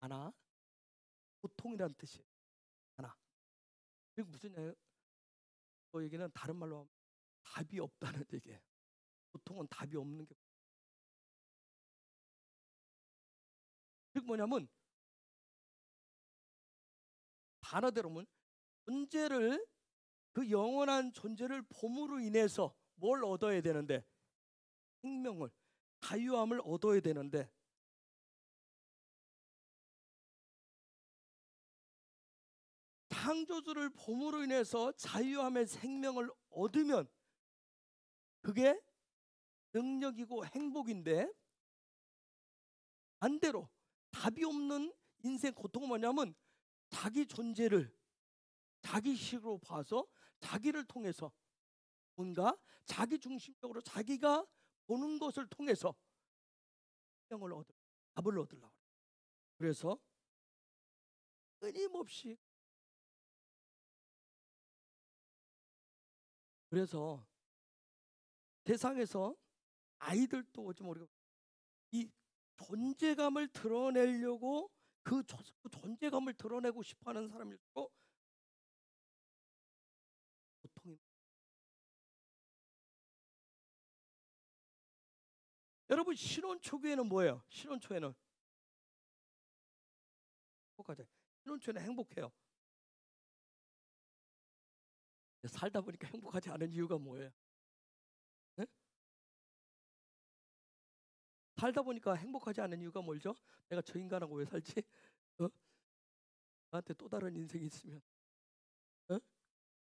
아나, 고통이라는 뜻이에요. 아나. 그리고 무슨 얘기예요? 그 얘기는 다른 말로 하면 답이 없다는 얘기예요. 고통은 답이 없는 게. 즉 뭐냐면 단어대로면 존재를, 그 영원한 존재를 봄으로 인해서 뭘 얻어야 되는데, 생명을, 자유함을 얻어야 되는데, 창조주를 봄으로 인해서 자유함의 생명을 얻으면 그게 능력이고 행복인데, 반대로 답이 없는 인생 고통은 뭐냐면 자기 존재를 자기 식으로 봐서 자기를 통해서 뭔가 자기 중심적으로 자기가 보는 것을 통해서 생명을 얻으려고, 답을 얻으려고. 그래서 끊임없이, 그래서 세상에서 아이들도 좀 우리가 이 존재감을 드러내려고, 그 존재감을 드러내고 싶어하는 사람일수록 고통이. 여러분 신혼 초기에는 뭐예요? 신혼 초에는 행복하죠. 신혼 초에는 행복해요. 살다 보니까 행복하지 않은 이유가 뭐예요? 네? 살다 보니까 행복하지 않은 이유가 뭐죠? 내가 저 인간하고 왜 살지? 어? 나한테 또 다른 인생이 있으면. 어?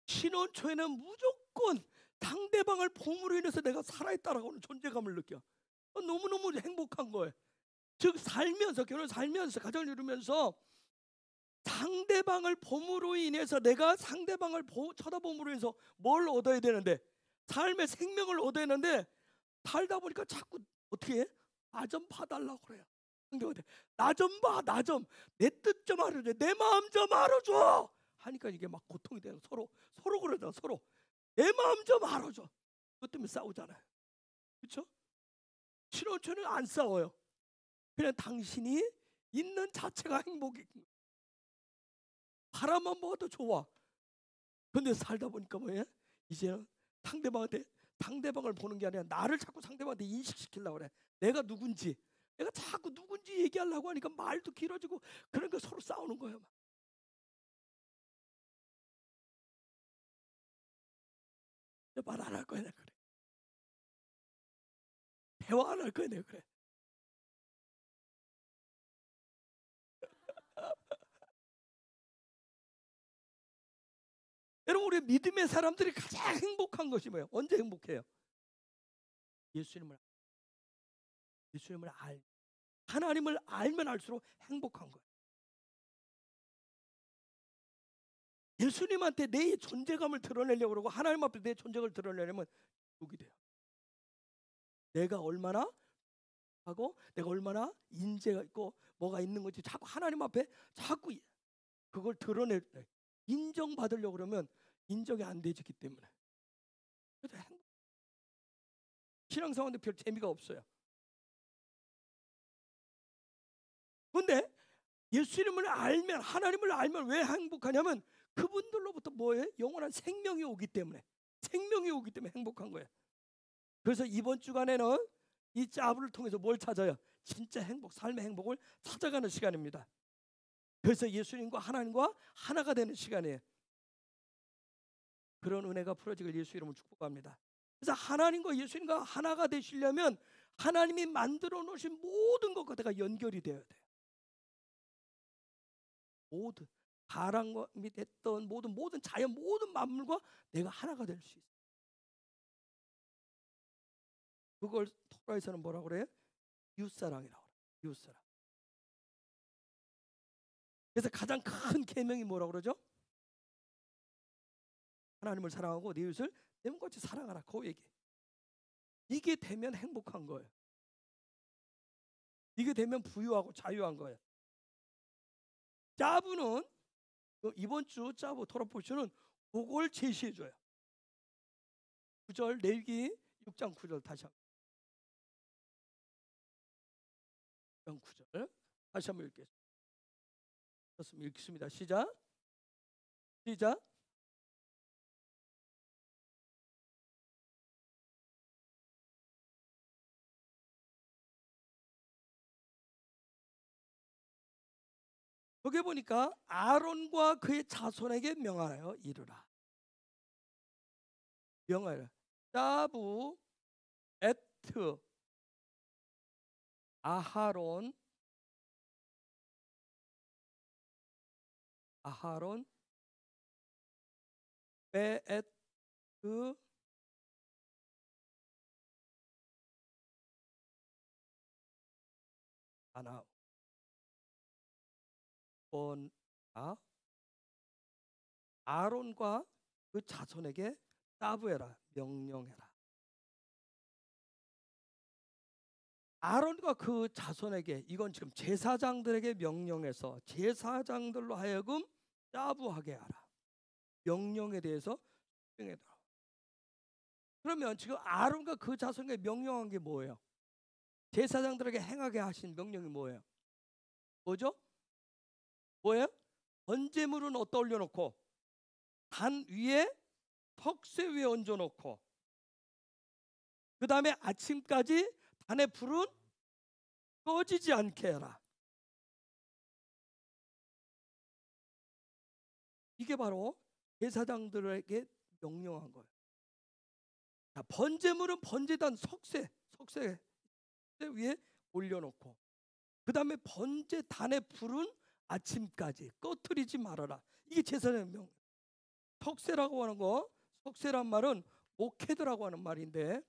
신혼 초에는 무조건 상대방을 봄으로 인해서 내가 살아있다라고 하는 존재감을 느껴. 너무너무 행복한 거예요. 즉 살면서, 결혼 살면서, 가정을 이루면서 상대방을 봄으로 인해서, 내가 상대방을 쳐다봄으로 인해서 뭘 얻어야 되는데, 삶의 생명을 얻어야 되는데, 살다 보니까 자꾸 어떻게 해? 나 좀 봐달라고 그래요. 나 좀 봐, 나 좀, 내 뜻 좀 알아줘, 내 마음 좀 알아줘 하니까 이게 막 고통이 돼요. 서로 그러잖아. 서로 내 마음 좀 알아줘. 그것 때문에 싸우잖아요. 그렇죠? 신혼초는 안 싸워요. 그냥 당신이 있는 자체가 행복이. 바라만 봐도 좋아. 근데 살다 보니까 뭐야? 이제는 상대방을 보는 게 아니라 나를 자꾸 상대방한테 인식시키려고 그래. 내가 누군지. 내가 자꾸 누군지 얘기하려고 하니까 말도 길어지고, 그러니까 서로 싸우는 거예요. 말 안 할 거야 내가 그래. 대화 안 할 거야 내가 그래. 여러분 우리 믿음의 사람들이 가장 행복한 것이 뭐예요? 언제 행복해요? 예수님을 예수님을 하나님을 알면 알수록 행복한 거예요. 예수님한테 내 존재감을 드러내려고 그러고 하나님 앞에 내 존재감을 드러내려면 욕이 돼요. 내가 얼마나 하고 내가 얼마나 인재가 있고 뭐가 있는 건지 자꾸 하나님 앞에 자꾸 그걸 드러낼 때 인정받으려고 그러면 인정이 안 되기 때문에 그래서 신앙생활도 별 재미가 없어요. 그런데 예수님을 알면 하나님을 알면 왜 행복하냐면 그분들로부터 뭐예요? 영원한 생명이 오기 때문에 행복한 거예요. 그래서 이번 주간에는 이 짜부를 통해서 뭘 찾아요? 진짜 행복, 삶의 행복을 찾아가는 시간입니다. 그래서 예수님과 하나님과 하나가 되는 시간이에요. 그런 은혜가 풀어지길 예수 이름으로 축복합니다. 그래서 하나님과 예수님과 하나가 되시려면 하나님이 만들어 놓으신 모든 것과 내가 연결이 되어야 돼요. 모든 바람이 됐던 모든 자연 모든 만물과 내가 하나가 될 수 있어요. 그걸 토라에서는 뭐라고 그래요? 이웃사랑이라고 그래요. 이웃사랑. 그래서 가장 큰 계명이 뭐라고 그러죠? 하나님을 사랑하고 네 이웃을 내 몸같이 사랑하라. 그 얘기. 이게 되면 행복한 거예요. 이게 되면 부유하고 자유한 거예요. 짜부는 이번 주 짜부 토라포쇼는 그걸 제시해 줘요. 9절 레위기 6장 9절 다시 한번. 6장 9절 다시 한번 읽겠습니다. 시작. 여기 보니까 아론과 그의 자손에게 명하여 이르라. 명하여 짜부 에트 아하론 베에트 아나 아론과 그 자손에게 따부해라 명령해라. 아론과 그 자손에게 이건 지금 제사장들에게 명령해서 제사장들로 하여금 따부하게 하라. 명령에 대해서 수행해라. 그러면 지금 아론과 그 자손에게 명령한 게 뭐예요? 제사장들에게 행하게 하신 명령이 뭐예요? 뭐죠? 뭐예요? 번제물은 어디다 올려놓고 단 위에 석쇠 위에 얹어놓고 그 다음에 아침까지 단의 불은 꺼지지 않게 해라. 이게 바로 제사장들에게 명령한 거예요. 자, 번제물은 번제단 석쇠 위에 올려놓고 그 다음에 번제단의 불은 아침까지 꺼트리지 말아라. 이게 제사장의 명령. 석쇠라고 하는 거, 석쇠란 말은 모케드라고 하는 말인데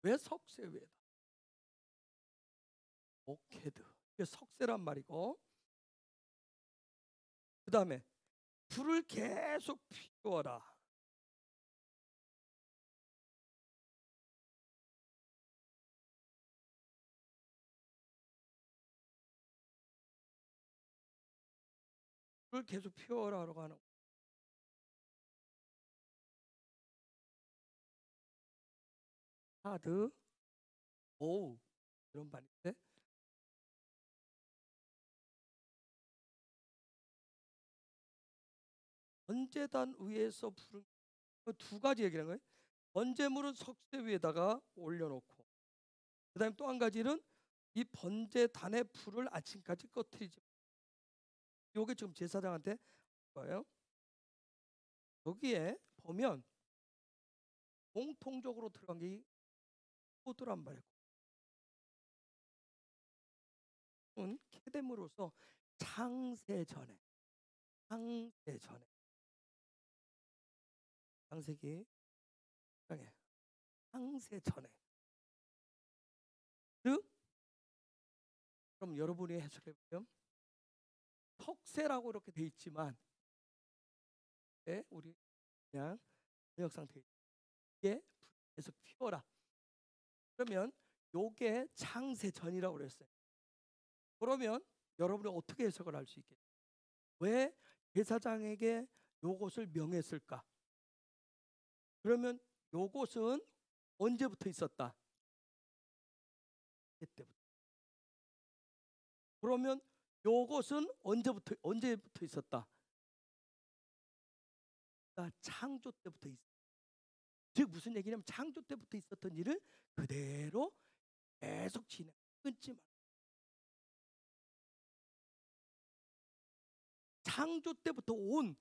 왜 석쇠 위에다? 모케드. 이게 석쇠란 말이고 그 다음에 불을 계속 피워라. 불을 계속 피워라라고 하는 하드 오 이런 말인데 번제단 위에서 불은 두 가지 얘기하는 거예요. 번제물은 석쇠 위에다가 올려놓고 그 다음에 또 한 가지는 이 번제단의 불을 아침까지 꺼트리지. 요게 지금 제사장한테 거예요. 여기에 보면 공통적으로 들어간 게 코드란 말이에요. 케뎀으로서 창세 전에 창세기 창세 전에 즉 그럼 여러분이 해석해 보면 턱새라고 이렇게 돼 있지만 우리 그냥 번역 상태 이게 계속 피워라. 그러면 요게 창세 전이라고 그랬어요. 그러면 여러분이 어떻게 해석을 할 수 있겠어요? 왜 제사장에게 요것을 명했을까? 그러면 요것은 언제부터 있었다? 그때부터. 그러면 요것은 언제부터 있었다? 창조 때부터 있었다. 즉 무슨 얘기냐면 창조 때부터 있었던 일을 그대로 계속 끊지 말고. 창조 때부터 온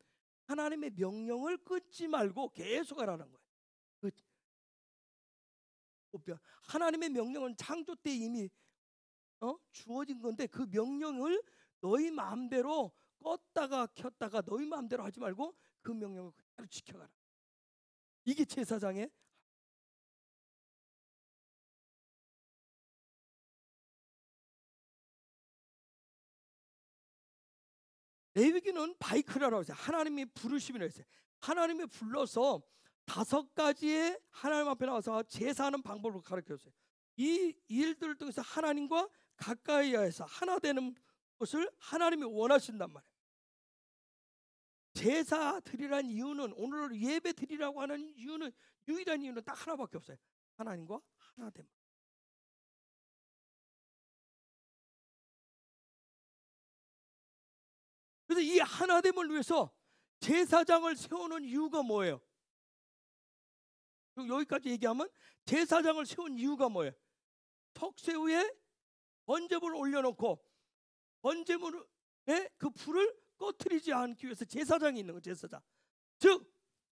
하나님의 명령을 끊지 말고 계속 하라는 거예요. 하나님의 명령은 창조 때 이미 주어진 건데 그 명령을 너희 마음대로 껐다가 켰다가 너희 마음대로 하지 말고 그 명령을 그대로 지켜가라. 이게 제사장의 레위기는 바이크라고 했어요. 하나님이 부르심이라고 했어요. 하나님이 불러서 5가지의 하나님 앞에 나와서 제사하는 방법을 가르쳤어요. 이 일들을 통해서 하나님과 가까이해서 하나 되는 것을 하나님이 원하신단 말이에요. 제사 드리라는 이유는 오늘 예배 드리라고 하는 이유는 유일한 이유는 딱 하나밖에 없어요. 하나님과 하나 됨. 그래서 이 하나됨을 위해서 제사장을 세우는 이유가 뭐예요? 여기까지 얘기하면 제사장을 세운 이유가 뭐예요? 턱새 위에 번제물을 올려놓고 번제물에 그 불을 꺼트리지 않기 위해서 제사장이 있는 거예요. 제사장. 즉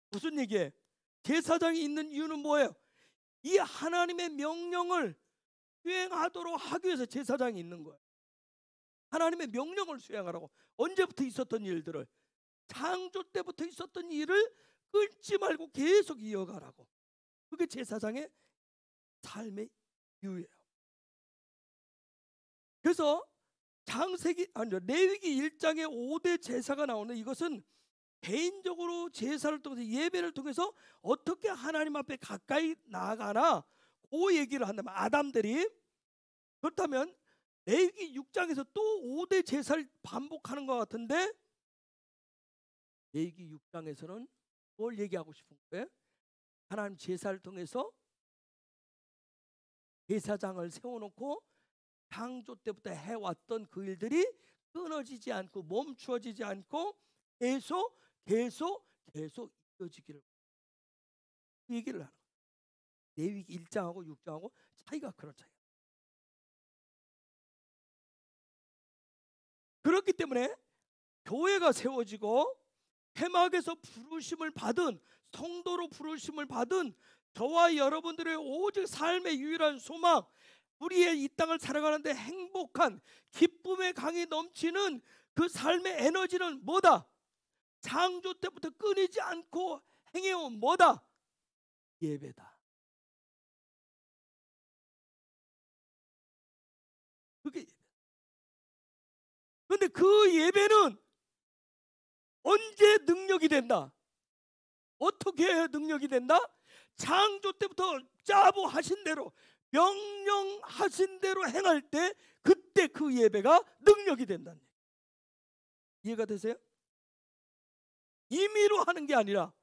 무슨 얘기예요? 제사장이 있는 이유는 뭐예요? 이 하나님의 명령을 수행하도록 하기 위해서 제사장이 있는 거예요. 하나님의 명령을 수행하라고. 언제부터 있었던 일들을, 창조 때부터 있었던 일을 끊지 말고 계속 이어가라고. 그게 제사장의 삶의 이유예요. 그래서 레위기 1장에 5대 제사가 나오는데 이것은 개인적으로 제사를 통해서 예배를 통해서 어떻게 하나님 앞에 가까이 나아가나 그 얘기를 한다면 아담들이. 그렇다면 레위기 6장에서 또 5대 제사를 반복하는 것 같은데 레위기 6장에서는 뭘 얘기하고 싶은 거예요? 하나님 제사를 통해서 제사장을 세워놓고 창조 때부터 해왔던 그 일들이 끊어지지 않고 멈추어지지 않고 계속 이어지기를 그 얘기를 하는 거예요. 레위기 1장하고 6장하고 차이가 그런 차이예요. 그렇기 때문에 교회가 세워지고 회막에서 부르심을 받은 성도로 부르심을 받은 저와 여러분들의 오직 삶의 유일한 소망, 우리의 이 땅을 살아가는데 행복한 기쁨의 강이 넘치는 그 삶의 에너지는 뭐다? 창조 때부터 끊이지 않고 행해온 뭐다? 예배다. 그게 예배. 그런데 그 예배는 언제 능력이 된다? 어떻게 능력이 된다? 창조 때부터 짜부하신 대로 명령하신 대로 행할 때 그때 그 예배가 능력이 된다는 얘기예요. 이해가 되세요? 임의로 하는 게 아니라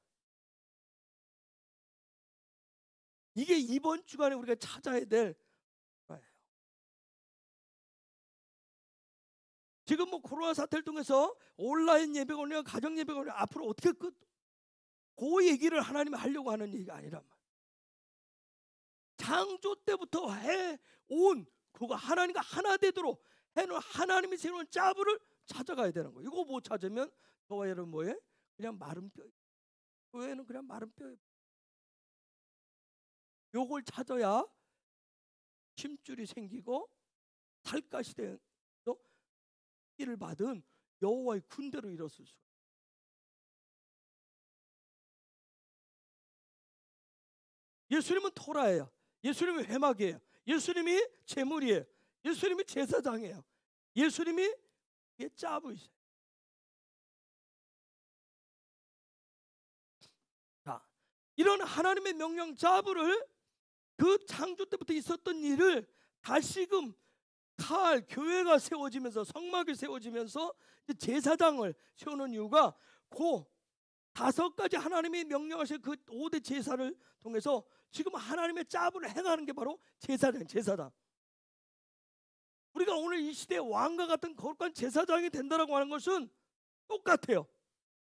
이게 이번 주간에 우리가 찾아야 될 거예요. 지금 뭐 코로나 사태를 통해서 온라인 예배가 오냐 가정 예배가 오냐 앞으로 어떻게 그 얘기를 하나님이 하려고 하는 얘기가 아니란 말이에요. 창조 때부터 해온 그거 하나님과 하나 되도록 해놓은 하나님이 세우는 짜부를 찾아가야 되는 거예요. 이거 못 찾으면 저와 여러분 뭐예요? 그냥 마른 뼈. 교회는 그냥 마른 뼈예요. 요걸 찾아야 힘줄이 생기고 살갗이 되는 일을 받은 여호와의 군대로 일었을 수가. 예수님은 토라예요. 예수님은 회막이에요. 예수님이 제물이에요. 예수님이 제사장이에요. 예수님이 짜부이세요. 자, 이런 하나님의 명령 짜부를 그 창조 때부터 있었던 일을 다시금 교회가 세워지면서 성막이 세워지면서 제사장을 세우는 이유가 그 5가지 하나님이 명령하신 그 5대 제사를 통해서 지금 하나님의 짜부를 행하는 게 바로 제사장. 우리가 오늘 이 시대에 왕과 같은 거룩한 제사장이 된다라고 하는 것은 똑같아요.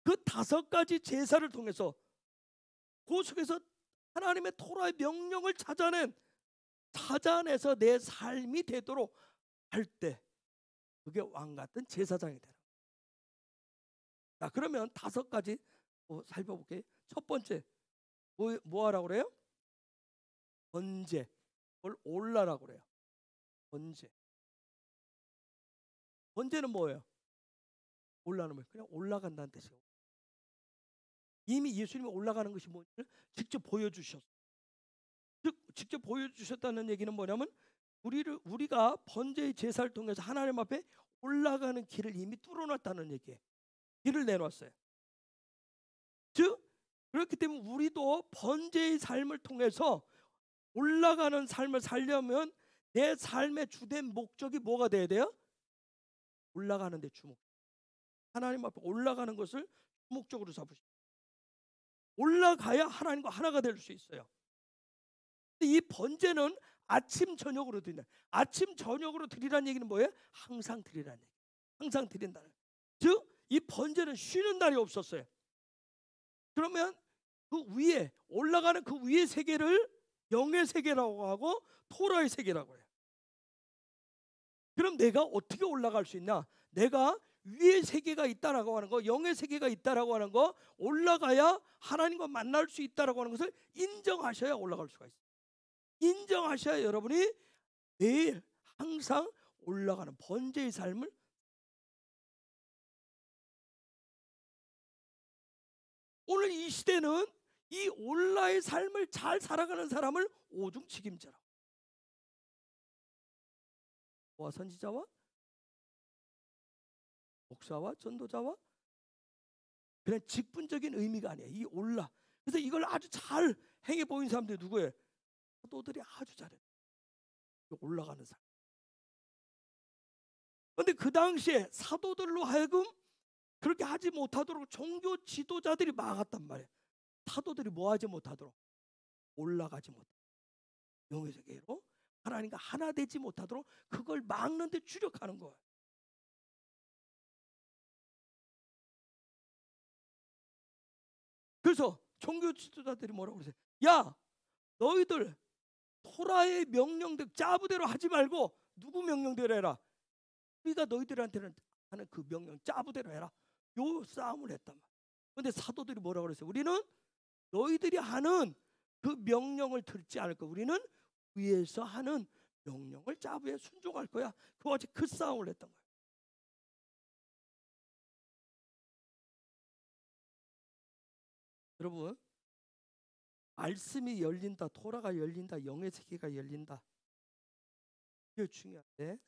그 5가지 제사를 통해서 그 속에서 하나님의 토라의 명령을 찾아내서 내 삶이 되도록 할 때 그게 왕 같은 제사장이 되는 거예요. 자, 그러면 5가지 살펴볼게요. 첫 번째 뭐 하라고 그래요? 번제. 그걸 올라라고 그래요. 번제. 번제는 뭐예요? 올라는 뭐예요? 그냥 올라간다는 뜻이에요. 이미 예수님이 올라가는 것이 뭔지를 직접 보여주셨어요. 즉 직접 보여주셨다는 얘기는 뭐냐면 우리가 번제의 제사를 통해서 하나님 앞에 올라가는 길을 이미 뚫어놨다는 얘기예요. 길을 내놨어요. 즉 그렇기 때문에 우리도 번제의 삶을 통해서 올라가는 삶을 살려면 내 삶의 주된 목적이 뭐가 돼야 돼요? 올라가는 데 주목. 하나님 앞에 올라가는 것을 주목적으로 잡으시고 올라가야 하나님과 하나가 될 수 있어요. 이 번제는 아침 저녁으로 드린다. 아침 저녁으로 드리라는 얘기는 뭐예요? 항상 드리라는 얘기. 항상 드린다는. 즉 이 번제는 쉬는 날이 없었어요. 그러면 그 위에 올라가는 그 위의 세계를 영의 세계라고 하고 토라의 세계라고 해요. 그럼 내가 어떻게 올라갈 수 있냐? 내가 위의 세계가 있다라고 하는 거, 영의 세계가 있다라고 하는 거, 올라가야 하나님과 만날 수 있다라고 하는 것을 인정하셔야 올라갈 수가 있어요. 인정하셔야 여러분이 매일 항상 올라가는 번제의 삶을. 오늘 이 시대는 이 올라의 삶을 잘 살아가는 사람을 오중 책임자라고. 선지자와 목사와 전도자와 그냥 직분적인 의미가 아니에요. 이 올라. 그래서 이걸 아주 잘 행해 보이는 사람들이 누구예요? 사도들이 아주 잘해요. 올라가는 사람. 그런데 그 당시에 사도들로 하여금 그렇게 하지 못하도록 종교 지도자들이 막았단 말이에요. 사도들이 뭐 하지 못하도록? 올라가지 못하도록. 영의 세계로 하나님과 하나 되지 못하도록 그걸 막는 데 주력하는 거예요. 그래서 종교 지도자들이 뭐라고 그러세요? 야, 너희들 토라의 명령대로 짜부대로 하지 말고 누구 명령대로 해라. 우리가 너희들한테는 하는 그 명령 짜부대로 해라. 요 싸움을 했단 말이야. 그런데 사도들이 뭐라고 그랬어요? 우리는 너희들이 하는 그 명령을 듣지 않을 거야. 우리는 위에서 하는 명령을 짜부에 순종할 거야. 그와 같이 그 싸움을 했던 거예요. 여러분, 말씀이 열린다, 토라가 열린다, 영의 세계가 열린다. 이게 중요한데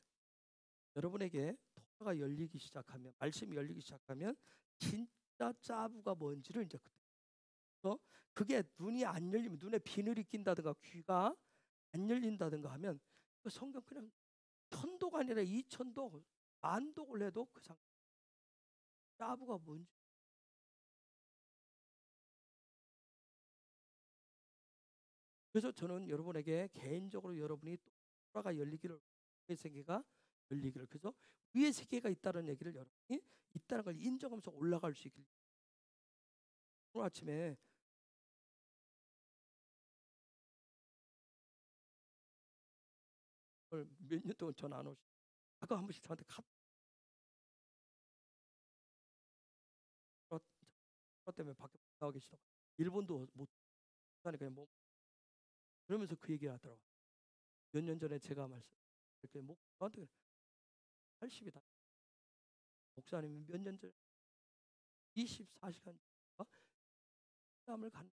여러분에게 토라가 열리기 시작하면, 말씀이 열리기 시작하면 진짜 짜부가 뭔지를 이제 그래서 그게 눈이 안 열리면, 눈에 비늘이 낀다든가 귀가 안 열린다든가 하면 그 성경 그냥 천도가 아니라 2천도 만독을 해도 그 상태. 짜부가 뭔지. 그래서 저는 여러분에게 개인적으로 여러분이 토라가 열리기를, 위의 세계가 열리기를, 그래서 위의 세계가 있다는 얘기를 여러분이 있다는 걸 인정하면서 올라갈 수 있길. 오늘 아침에 몇 년 동안 전화 안 오시. 아까 한 번씩 저한테 때문에 밖에 나가 계시다고. 일본도 못 하니까 뭐 그러면서 그 얘기 하더라고. 몇 년 전에 제가 말씀 이렇게 저한테 80이다. 목사님이 몇 년 전에 24시간 을 간.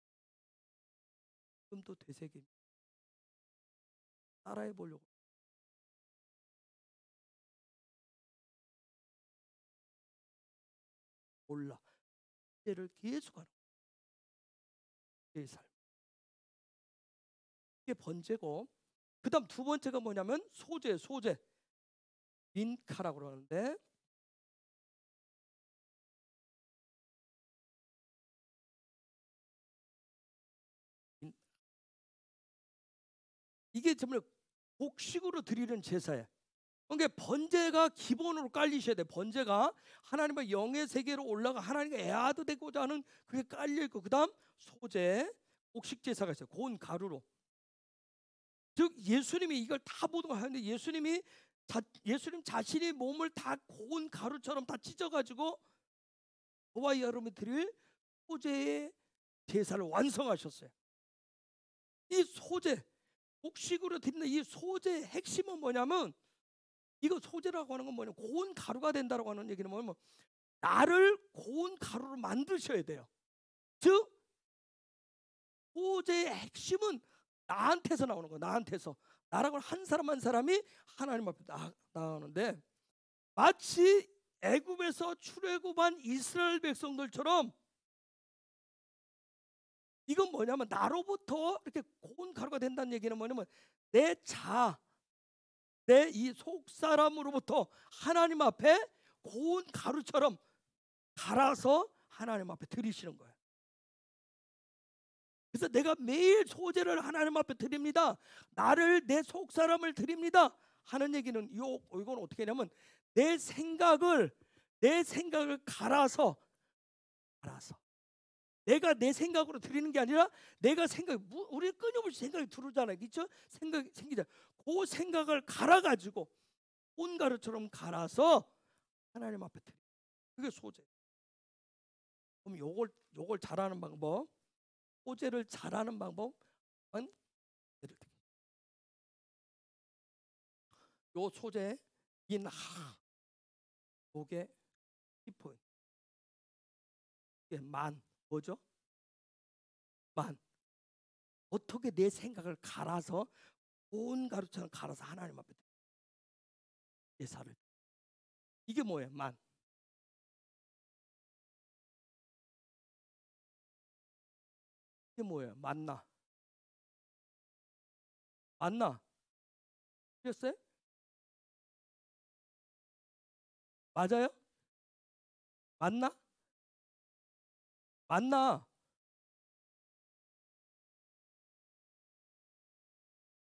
지금도 되새김. 따라해 보려고 몰라. 죄를 계속하는 내 삶. 이게 번제고, 그다음 두 번째가 뭐냐면 소제. 민카라고 그러는데, 이게 정말 곡식으로 드리는 제사예요. 그러니까 번제가 기본으로 깔리셔야 돼. 번제가 하나님의 영의 세계로 올라가 하나님과 애아도 되고자 하는 그게 깔려 있고, 그다음 소제, 곡식 제사가 있어요. 고운 가루로. 즉 예수님이 이걸 다 모든 걸 하는데, 예수님 자신이 몸을 다 고운 가루처럼 다 찢어가지고 저와 여러분이 드릴 소제의 제사를 완성하셨어요. 이 소제, 곡식으로 드리는 이 소제의 핵심은 뭐냐면, 이거 소제라고 하는 건 뭐냐면 고운 가루가 된다라고 하는 얘기는 뭐냐면, 나를 고운 가루로 만드셔야 돼요. 즉 소제의 핵심은 나한테서 나오는 거예요. 나라고 한 사람 한 사람이 하나님 앞에 나가는데, 마치 애굽에서 출애굽한 이스라엘 백성들처럼, 이건 뭐냐면 나로부터 이렇게 고운 가루가 된다는 얘기는 뭐냐면, 내 이 속사람으로부터 하나님 앞에 고운 가루처럼 갈아서 하나님 앞에 드리시는 거예요. 그래서 내가 매일 소제를 하나님 앞에 드립니다. 내 속사람을 드립니다 하는 얘기는, 이건 어떻게 하냐면, 내 생각을 갈아서 내가 내 생각으로 드리는 게 아니라, 우리 끊임없이 생각이 들어오잖아요. 그렇죠? 생각이 생기잖아요. 그 생각을 갈아가지고 온 가루처럼 갈아서 하나님 앞에 드려. 그게 소제. 그럼 요걸 잘하는 방법, 소제를 잘하는 방법은 요 소제 요게 키포인트. 이게 뭐죠? 어떻게 내 생각을 갈아서 온 가루처럼 갈아서 하나님 앞에 제사를. 이게 뭐예요? 이게 뭐예요? 만나. 틀렸어요? 맞아요? 만나.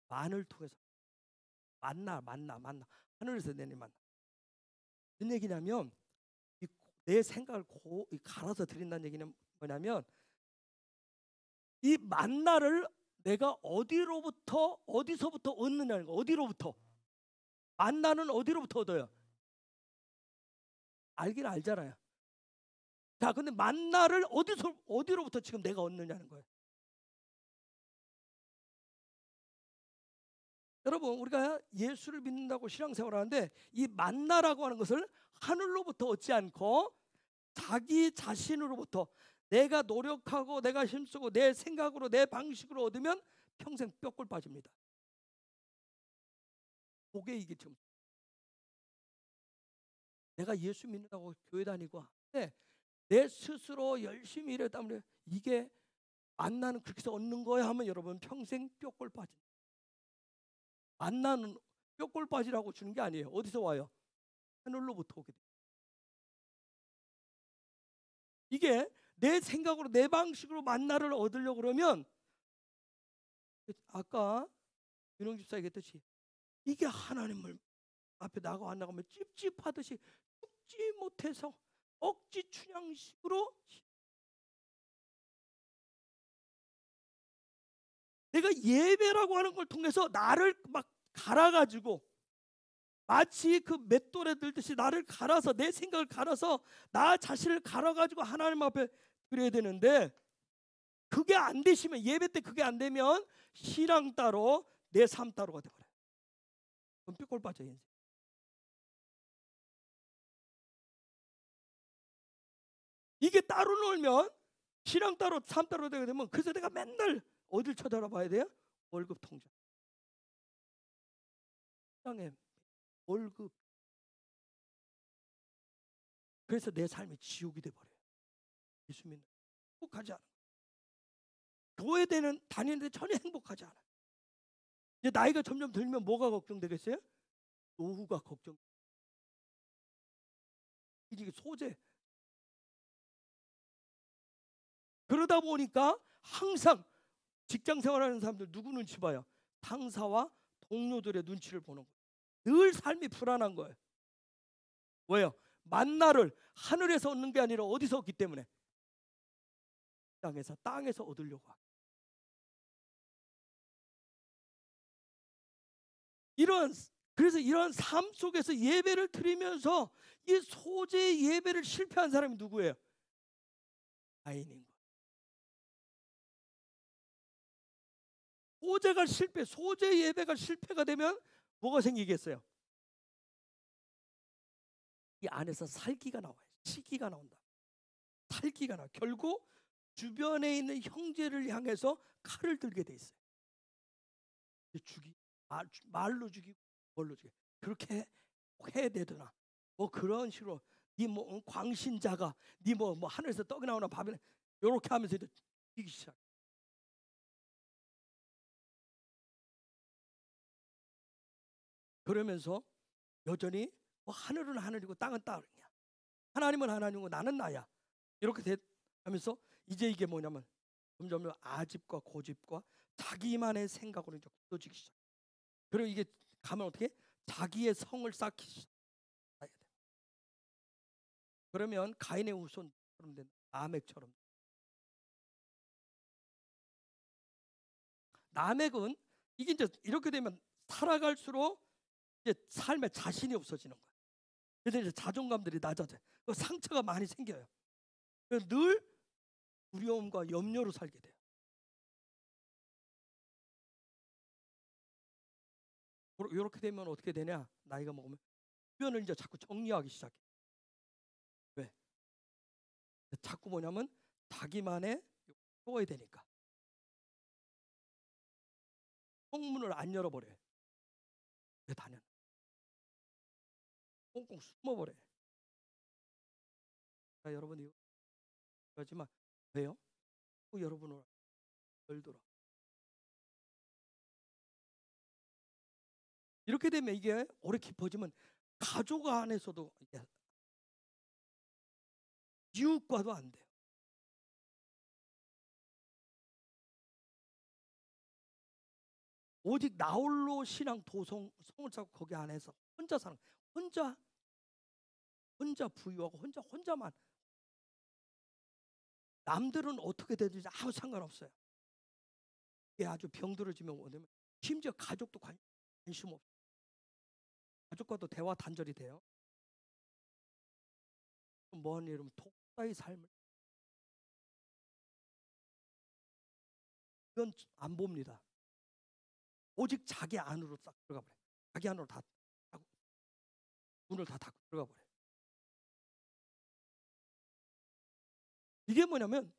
만을 통해서 만나. 하늘에서 내린 만나. 무슨 얘기냐면, 내 생각을 갈아서 드린다는 얘기는 뭐냐면, 이 만나를 내가 어디서부터 얻느냐는 거. 어디로부터? 만나는 어디로부터 얻어요? 알긴 알잖아요. 자, 근데 만나를 어디로부터 지금 내가 얻느냐는 거예요. 여러분, 우리가 예수를 믿는다고 신앙생활을 하는데, 이 만나라고 하는 것을 하늘로부터 얻지 않고 자기 자신으로부터, 내가 노력하고 내가 힘쓰고 내 생각으로 내 방식으로 얻으면 평생 뼈골 빠집니다. 그게 이게 지금 내가 예수 믿는다고 교회 다니고 하는데, 내 스스로 열심히 일했다 하면 이게 만나는 그렇게 해서 얻는 거야 하면, 여러분 평생 뼈골 빠집니다. 만나는 뼈골 빠지라고 주는 게 아니에요. 어디서 와요? 하늘로부터 오게 돼요. 이게 내 생각으로 내 방식으로 만나를 얻으려고 그러면, 아까 윤영 집사 얘기했듯이, 이게 하나님을 앞에 안 나가면 찝찝하듯이 죽지 못해서 억지 춘향식으로, 내가 예배라고 하는 걸 통해서 나를 막 갈아가지고, 마치 그 맷돌에 들듯이 나를 갈아서, 내 생각을 갈아서 나 자신을 갈아가지고 하나님 앞에 드려야 되는데, 그게 안 되시면, 예배 때 그게 안 되면 신앙 따로 내 삶 따로가 돼버려요. 그럼 삐꼴 빠져요, 인생. 이게 따로 놀면 신앙 따로 삶 따로 되게 되면, 그래서 내가 맨날 어딜 쳐다봐야 돼요? 월급 통장. 당의 월급. 그래서 내 삶이 지옥이 돼 버려요. 예수 믿는 행복하지 않아. 교회 다니는데 전혀 행복하지 않아. 이제 나이가 점점 들면 뭐가 걱정되겠어요? 노후가 걱정. 이게 소재. 그러다 보니까 항상 직장 생활하는 사람들 누구 눈치 봐요? 상사와 동료들의 눈치를 보는 거예요. 늘 삶이 불안한 거예요. 왜요? 만나를 하늘에서 얻는 게 아니라 어디서 얻기 때문에? 땅에서 얻으려고 하고. 그래서 이러한 삶 속에서 예배를 드리면서 이 소재 예배를 실패한 사람이 누구예요? 가인인 거예요. 소재 예배가 실패가 되면 뭐가 생기겠어요? 이 안에서 살기가 나와요. 시기가 나온다. 살기가 나와. 결국 주변에 있는 형제를 향해서 칼을 들게 돼 있어요. 말로 죽이고 뭘로 죽여. 그렇게 해야 되더나. 뭐 그런 식으로 니 뭐 광신자가 니 뭐 하늘에서 떡이 나오나 밥이나 이렇게 하면서 죽이기 시작. 그러면서 여전히 뭐 하늘은 하늘이고 땅은 땅이야. 하나님은 하나님이고 나는 나야. 이렇게 하면서 이제 이게 뭐냐면 점점 아집과 고집과 자기만의 생각으로 이제 굳어지기 시작. 그리고 이게 가면 어떻게? 자기의 성을 쌓기 시작. 그러면 가인의 후손처럼 된 라멕처럼. 라멕은 이게 이제 이렇게 되면 살아갈수록 이제 삶에 자신이 없어지는 거예요. 그래서 이제 자존감들이 낮아져요. 상처가 많이 생겨요. 그래서 늘 두려움과 염려로 살게 돼요. 이렇게 되면 어떻게 되냐? 나이가 먹으면 주변을 이제 자꾸 정리하기 시작해. 왜? 자꾸 뭐냐면 자기만의 세워야 되니까 성문을 안 열어버려요. 왜 다녀? 꽁꽁 숨어버려요. 여러분이 하지만 왜요? 여러분을 열더라. 이렇게 되면 이게 오래 깊어지면 가족 안에서도 이웃과도 안 돼요. 오직 나홀로 신앙 도성을 쌓고 거기 안에서 혼자 사는, 혼자 부유하고 혼자만. 남들은 어떻게 되든지 아무 상관없어요. 이게 아주 병들어지면 뭐냐면 심지어 가족도 관심 없어요. 가족과도 대화 단절이 돼요. 뭐하니 이러면 독사의 삶을 이건 안 봅니다. 오직 자기 안으로 싹 들어가 버려요. 자기 안으로 다 문을 다 닫고 들어가 버려요. 이게 뭐냐면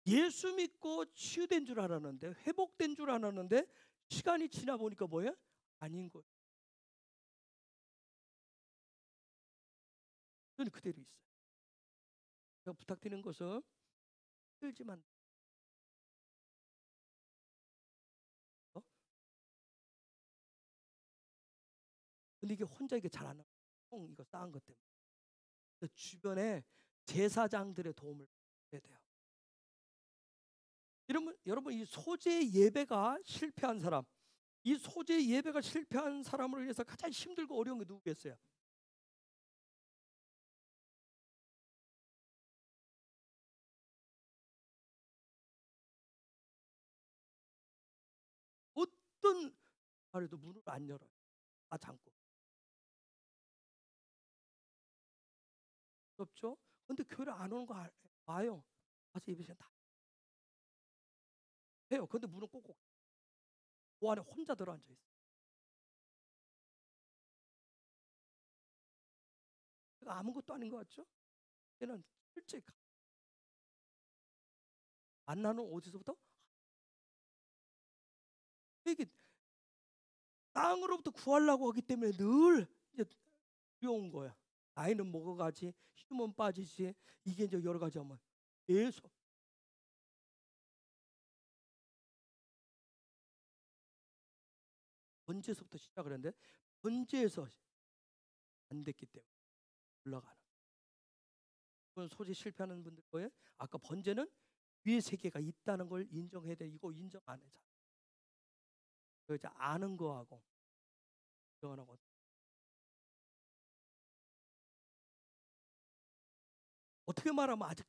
예수 믿고 치유된 줄 알았는데, 회복된 줄 알았는데 시간이 지나 보니까 뭐예요? 아닌 거예요. 그건 그대로 있어요. 제가 부탁드리는 것은 힘들지만 근데 이게 혼자 이게 잘 안 나와요. 이거 쌓은 것 때문에. 주변에 제사장들의 도움을 받아야 돼요. 여러분 이 소재 예배가 실패한 사람, 이 소재 예배가 실패한 사람으로 인해서 가장 힘들고 어려운 게 누구겠어요? 어떤 말에도 문을 안 열어요. 다 잠고. 없죠? 근데 교회를 안 오는 거 와요. 와서 예배 시간 다 해요. 근데 문은 꼭꼭 그 안에 혼자 들어앉아 있어요. 아무것도 아닌 것 같죠? 얘는 실제 만나는 어디서부터? 이게 땅으로부터 구하려고 하기 때문에 늘 이제 두려운 거야. 나이는 먹어가지, 힘은 빠지지, 이게 이제 여러 가지 하면 계속 번제에서부터 시작을 했는데 번제에서 안 됐기 때문에 올라가는. 그건 소재 실패하는 분들 거예요. 아까 번제는 위의 세계가 있다는 걸 인정해야 돼. 이거 인정 안 해. 그 이제 아는 거하고 인정하는 거. 어떻게 말하면 아직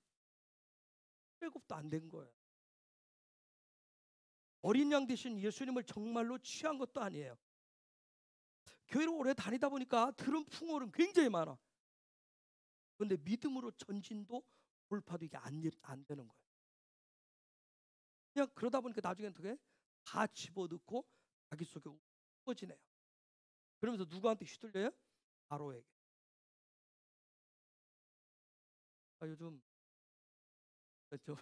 회복도 안 된 거예요. 어린 양 대신 예수님을 정말로 취한 것도 아니에요. 교회를 오래 다니다 보니까 들은 풍월은 굉장히 많아. 그런데 믿음으로 전진도 돌파도 이게 안 되는 거예요. 그냥 그러다 보니까 나중에 어떻게 다 집어넣고 자기 속에 퍼지네요. 그러면서 누구한테 휘둘려요? 바로에게. 요즘 저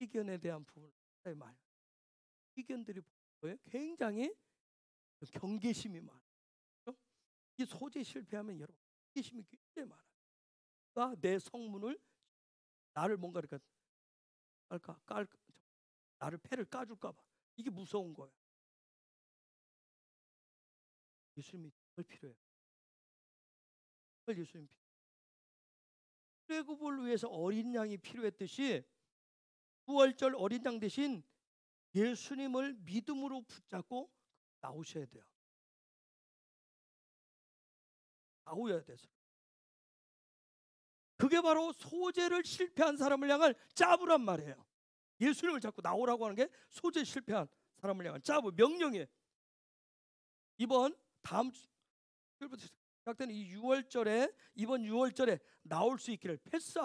희견에 대한 부분을 굉장히 많이. 희견들이 뭐예요? 굉장히 경계심이 많아요. 이 소재 실패하면 여러분 경계심이 굉장히 많아요. 내 성문을 나를 뭔가 이렇게 나를 패를 까줄까 봐 이게 무서운 거예요. 예수님이 덜 필요해요. 예수님 출애굽을 위해서 어린 양이 필요했듯이 부활절 어린 양 대신 예수님을 믿음으로 붙잡고 나오셔야 돼요. 나오셔야 돼서. 그게 바로 소재를 실패한 사람을 향한 짜부란 말이에요. 예수님을 잡고 나오라고 하는 게 소재 실패한 사람을 향한 짜부, 명령이에요. 이번 다음 주부터 시작되는 이 6월절에 이번 6월절에 나올 수 있기를 패스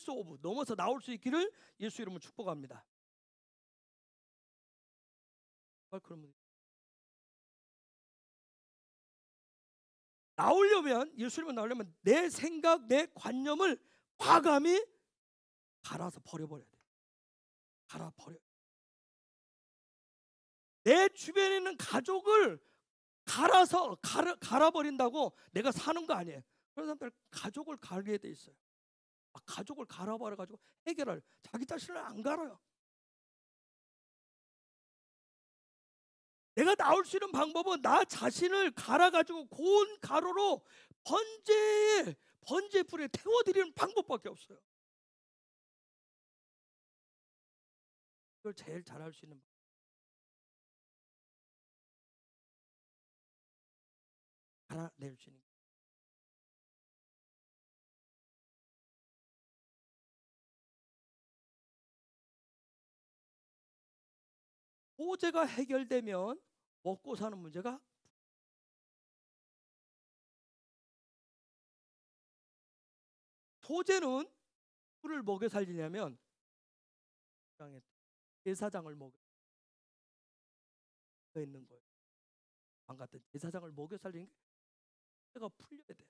오브 넘어서 나올 수 있기를 예수 이름으로 축복합니다. 그러면 나오려면 예수님을 나오려면 내 생각, 내 관념을 과감히 갈아서 버려버려야 돼. 내 주변에 있는 가족을 갈아버린다고 내가 사는 거 아니에요. 그런 사람들 가족을 갈게 돼 있어요. 가족을 갈아버려가지고 해결할 자기 자신을 안 갈아요. 내가 나올 수 있는 방법은 나 자신을 갈아가지고 고운 가루로 번제 불에 태워드리는 방법밖에 없어요. 그걸 제일 잘할 수 있는 방법. 갈아낼 수 있는. 소재가 해결되면 먹고 사는 문제가. 소재는 누구를 먹여 살리냐면 제사장을 먹여 있는 거예요. 왕 같은 제사장을 먹여 살리는 게 소재가 풀려야 돼.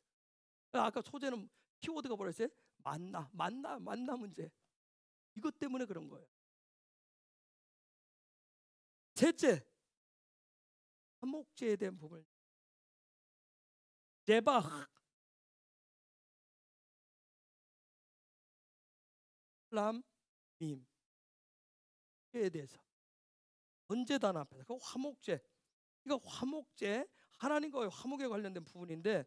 아까 소재는 키워드가 뭐랬어요? 만나 문제. 이것 때문에 그런 거예요. 셋째, 화목제에 대한 부분을 제바흐 람밈에 대해서 번제단 앞에서 그 화목제, 이거 화목제 하나님과의 화목에 관련된 부분인데,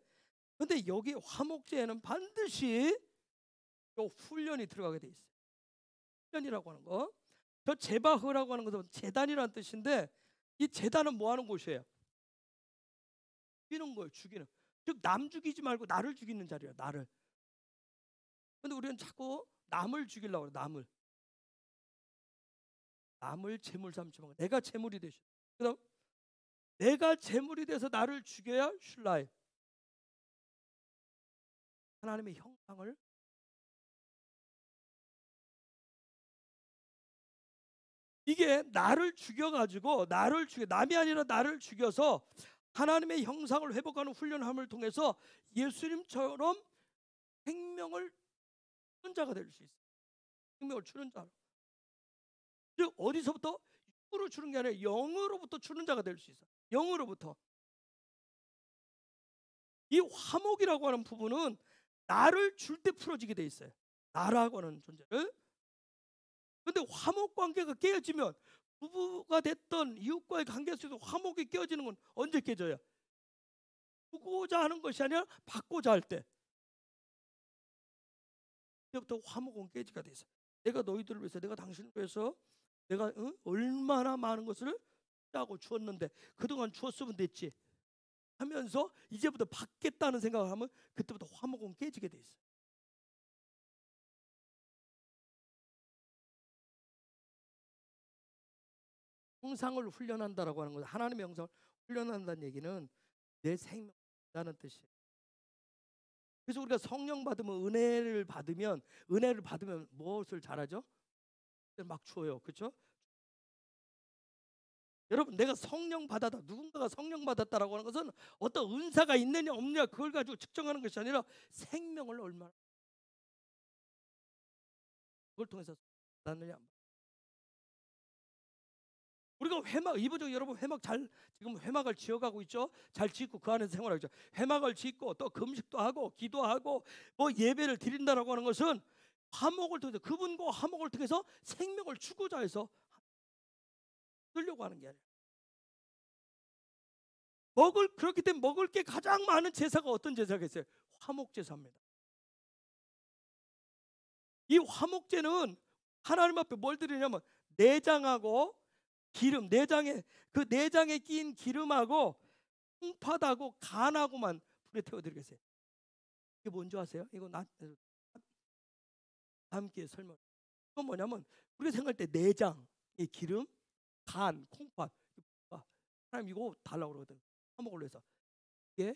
근데 여기 화목제에는 반드시 요 훈련이 들어가게 돼 있어요. 훈련이라고 하는 거, 저 제바흐라고 하는 것은 제단이라는 뜻인데, 이 제단은 뭐 하는 곳이에요? 죽이는 거예요. 죽이는. 즉 남 죽이지 말고 나를 죽이는 자리야. 나를. 근데 우리는 자꾸 남을 죽이려고 그래. 남을 제물 삼지 말고 내가 제물이 되셔. 그다음 내가 제물이 돼서 나를 죽여야 슐라이, 하나님의 형상을. 이게 나를 죽여가지고 남이 아니라 나를 죽여서 하나님의 형상을 회복하는 훈련함을 통해서 예수님처럼 생명을 주는 자가 될 수 있어요. 생명을 주는 자. 즉 어디서부터? 으로 주는 게 아니라 영으로부터 주는 자가 될 수 있어. 영으로부터. 이 화목이라고 하는 부분은 나를 줄 때 풀어지게 돼 있어요. 나라고 하는 존재를. 근데 화목 관계가 깨어지면 부부가 됐던 이웃과의 관계 속에서 화목이 깨어지는 건 언제 깨져요? 주고자 하는 것이 아니라 받고자 할 때. 그때부터 화목은 깨지게 돼 있어요. 내가 너희들을 위해서, 내가 당신을 위해서 내가 얼마나 많은 것을 하고 주었는데 그동안 주었으면 됐지 하면서 이제부터 받겠다는 생각을 하면 그때부터 화목은 깨지게 돼 있어요. 형상을 훈련한다라고 하는 것은, 하나님의 형상을 훈련한다는 얘기는 내 생명이라는 뜻이에요. 그래서 우리가 성령 받으면, 은혜를 받으면 무엇을 잘하죠? 막 주어요. 그렇죠? 여러분, 내가 성령 받았다, 누군가가 성령 받았다라고 하는 것은 어떤 은사가 있느냐 없느냐 그걸 가지고 측정하는 것이 아니라 생명을 얼마나 그걸 통해서 받느냐. 우리가 회막, 이부적 여러분 회막 지금 회막을 지어가고 있죠. 잘 짓고 그 안에서 생활하죠. 회막을 짓고 또 금식도 하고 기도하고 뭐 예배를 드린다라고 하는 것은 화목을 통해서, 그분과 화목을 통해서 생명을 주고자 해서 쓰려고 하는 게 아니에요. 그렇기 때문에 먹을 게 가장 많은 제사가 어떤 제사가 있어요? 화목 제사입니다. 이 화목제는 하나님 앞에 뭘 드리냐면 내장하고 기름, 내장에 낀 기름하고 홍팥하고 간하고만 불에 태워드리겠어요. 이게 뭔지 아세요? 이거 함께 설명. 이건 뭐냐면 우리가 생각할 때 내장, 이 기름, 간, 콩팥, 하나님 이거 달라고 그러거든. 화목을 위해서. 이게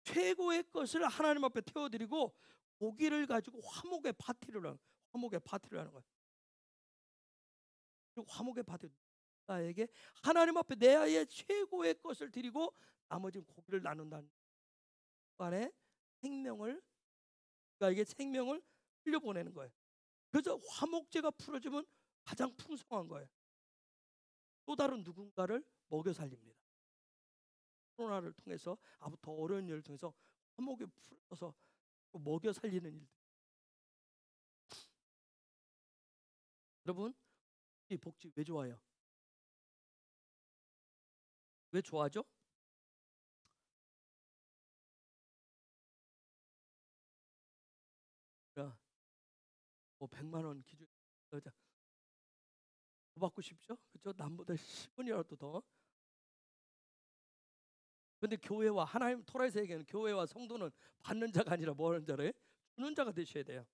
최고의 것을 하나님 앞에 태워드리고 고기를 가지고 화목의 파티를 하는 거예요. 그리고 화목의 파티, 나에게 하나님 앞에 내 아이의 최고의 것을 드리고 나머지는 고기를 나눈다는 안에 생명을, 그러니까 이게 생명을 흘려보내는 거예요. 그래서 화목제가 풀어지면 가장 풍성한 거예요. 또 다른 누군가를 먹여 살립니다. 코로나를 통해서, 더 어려운 일을 통해서 화목에 풀어서 먹여 살리는 일들. 여러분, 이 복지 왜 좋아요? 왜 좋아하죠? 뭐 100만 원 기준 더 받고 싶죠? 그렇죠? 남보다 10원이라도 더. 근데 교회와 하나님 토라에서 얘기하는 교회와 성도는 받는 자가 아니라 뭐 하는 자래? 주는 자가 되셔야 돼요.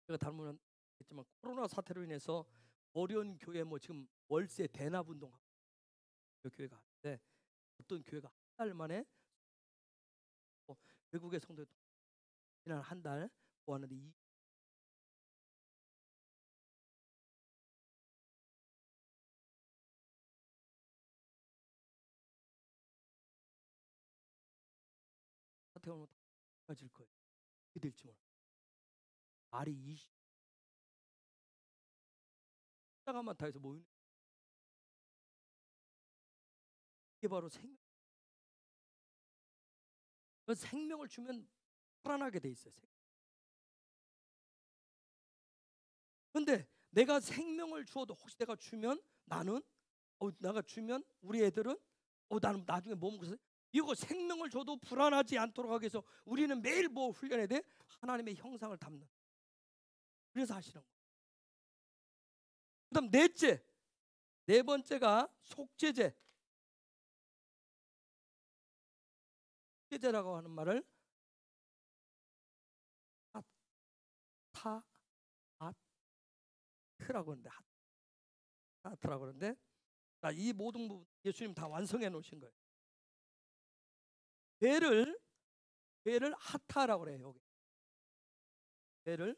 제가 다루면 했지만 코로나 사태로 인해서 어려운 교회, 뭐 지금 월세 대납 운동 교회가 하는데, 어떤 교회가 한 달 만에 외국의 성도 지난 한 달 모았는데 사태가 오면 가질 거예요. 어떻게 될지 몰라. 말이 20자가만 다 해서 모이는, 이게 바로 생명을 주면 살아나게 돼 있어요. 그런데 내가 생명을 주어도 혹시 내가 주면 내가 주면 우리 애들은 나는 나중에 뭐 먹겠어요? 이거 생명을 줘도 불안하지 않도록 하기 위해서 우리는 매일 뭐 훈련해야 돼? 하나님의 형상을 담는. 그래서 하시는 거예요. 그다음 네 번째가 속죄제. 속죄제라고 하는 말을 하트라고 하는데, 하트라고 그러는데, 이 모든 부분 예수님 다 완성해 놓으신 거예요. 배를 하타라고 그래요. 여기 배를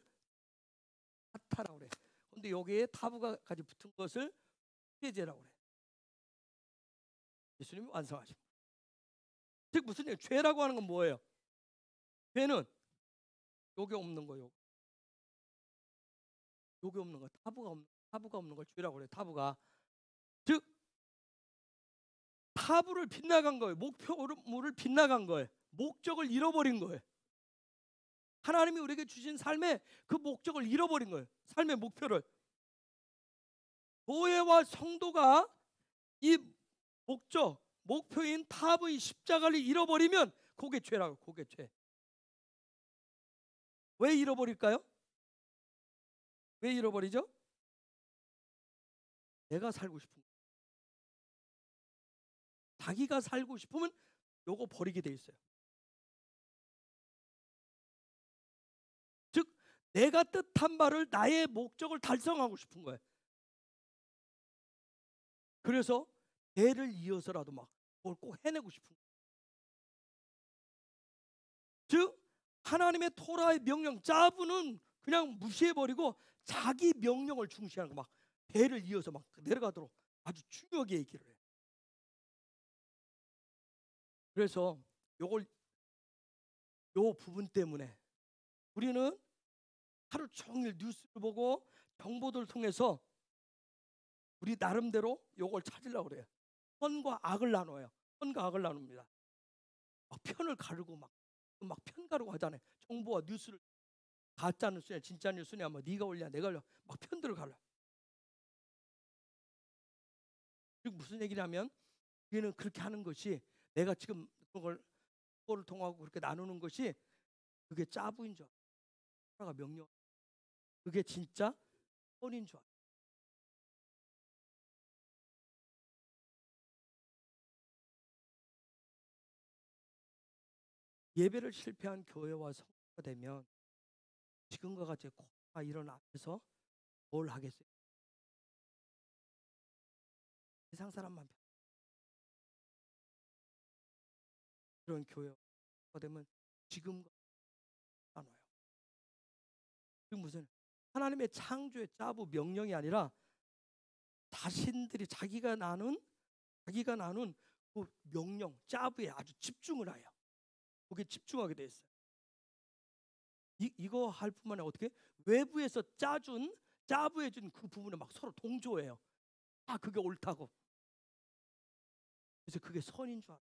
하타라고 그래요. 근데 여기에 타부가까지 붙은 것을 속죄제라고 그래요. 예수님이 완성하신 거예요. 즉 무슨 얘기예요? 죄라고 하는 건 뭐예요? 죄는 요게 없는 거요. 요게 없는 거. 타부가 없는 걸 죄라고 그래요. 타부가. 즉 타부를 빗나간 거예요. 목표를 빗나간 거예요. 목적을 잃어버린 거예요. 하나님이 우리에게 주신 삶의 그 목적을 잃어버린 거예요. 삶의 목표를. 교회와 성도가 이 목표인 타부인 십자가를 잃어버리면 그게 죄라고. 그게 죄. 왜 잃어버릴까요? 왜 잃어버리죠? 내가 살고 싶은 거예요. 자기가 살고 싶으면 요거 버리게 돼 있어요. 즉 내가 뜻한 바를, 나의 목적을 달성하고 싶은 거예요. 그래서 대를 이어서라도 막 그걸 꼭 해내고 싶은 거예요. 즉 하나님의 토라의 명령 짜부는 그냥 무시해버리고 자기 명령을 중시하는 거, 막 대를 이어서 막 내려가도록 아주 중요하게 얘기를 해요. 그래서 요 부분 때문에 우리는 하루 종일 뉴스를 보고 정보들을 통해서 우리 나름대로 요걸 찾으려고 그래요. 선과 악을 나눠요. 선과 악을 나눕니다. 막 편을 가르고 막 편 가르고 하잖아요. 정보와 뉴스를 가짜 뉴스냐 진짜 뉴스냐, 뭐 네가 올냐 내가 올냐, 막 편들을 갈라. 즉 무슨 얘기냐면 우리는 그렇게 하는 것이, 내가 지금 그거를 통하고 그렇게 나누는 것이 그게 짜부인 줄 알아요. 하나가 명령. 그게 진짜 선인 줄 알아요. 예배를 실패한 교회와 성도가 되면 지금과 같이 코로나 이런 앞에서 뭘 하겠어요? 세상 사람만 이런 교회가 되면 지금과 나눠요. 지금 무슨 하나님의 창조의 짜부 명령이 아니라 자신들이 자기가 나눈 그 명령 짜부에 아주 집중을 해요. 거기에 집중하게 돼 있어요. 이거 할 뿐만 아니라 어떻게 외부에서 짜부해준 그 부분에 막 서로 동조해요. 아 그게 옳다고. 그래서 그게 선인 줄 알아요.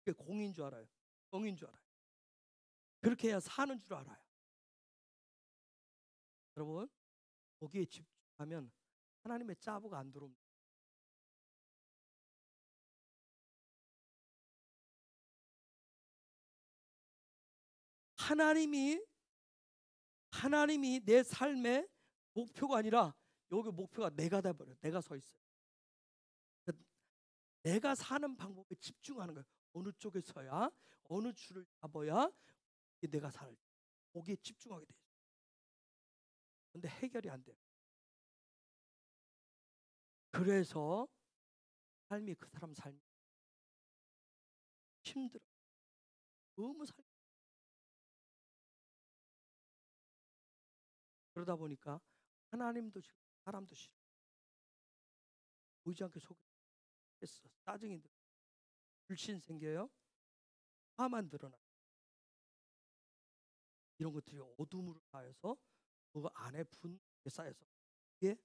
그게 공인 줄 알아요. 정인 줄 알아요. 그렇게 해야 사는 줄 알아요. 여러분 거기에 집중하면 하나님의 짜부가 안 들어옵니다. 하나님이 내 삶의 목표가 아니라 여기 목표가 내가 돼버려요. 내가 서 있어요. 내가 사는 방법에 집중하는 거예요. 어느 쪽에 서야, 어느 줄을 잡아야 내가 살, 거기에 집중하게 돼요. 근데 해결이 안 돼요. 그래서 삶이 그 사람 삶이 힘들어. 너무 그러다 보니까 하나님도 싫어, 사람도 싫어. 보이지 않게 속에 했어. 짜증이 들어. 불신 생겨요. 화만 드러나. 이런 것들이 어둠으로 쌓여서 그 안에 분이 쌓여서 이게